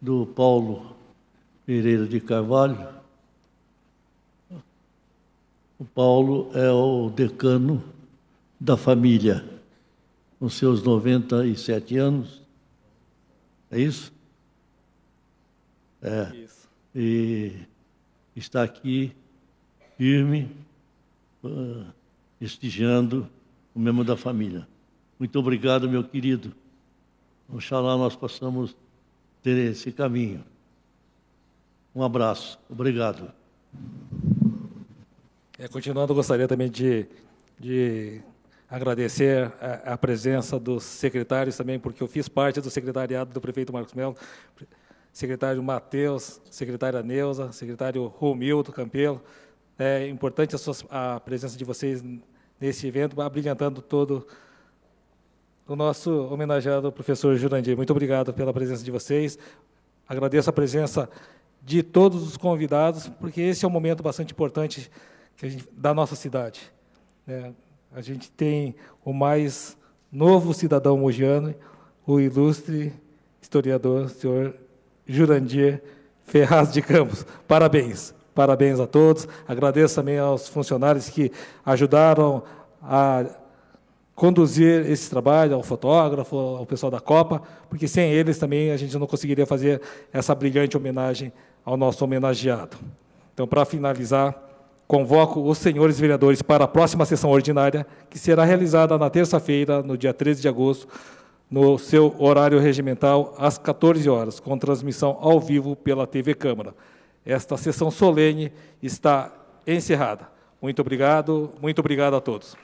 do Paulo Pereira de Carvalho. O Paulo é o decano da família, com seus 97 anos. É isso? Isso. E está aqui firme, prestigiando o membro da família. Muito obrigado, meu querido. Oxalá nós possamos ter esse caminho. Um abraço. Obrigado. Continuando, gostaria também de agradecer a presença dos secretários também, porque eu fiz parte do secretariado do prefeito Marcos Melo, secretário Matheus, secretária Neuza, secretário Romildo Campelo. É importante a presença de vocês nesse evento, abrilhantando todo o nosso homenageado professor Jurandir. Muito obrigado pela presença de vocês. Agradeço a presença de todos os convidados, porque esse é um momento bastante importante da nossa cidade. A gente tem o mais novo cidadão mogiano, o ilustre historiador, senhor Jurandir Ferraz de Campos. Parabéns. Parabéns a todos. Agradeço também aos funcionários que ajudaram a conduzir esse trabalho, ao fotógrafo, ao pessoal da Copa, porque sem eles também a gente não conseguiria fazer essa brilhante homenagem ao nosso homenageado. Então, para finalizar, convoco os senhores vereadores para a próxima sessão ordinária, que será realizada na terça-feira, no dia 13 de agosto, no seu horário regimental, às 14 horas, com transmissão ao vivo pela TV Câmara. Esta sessão solene está encerrada. Muito obrigado a todos.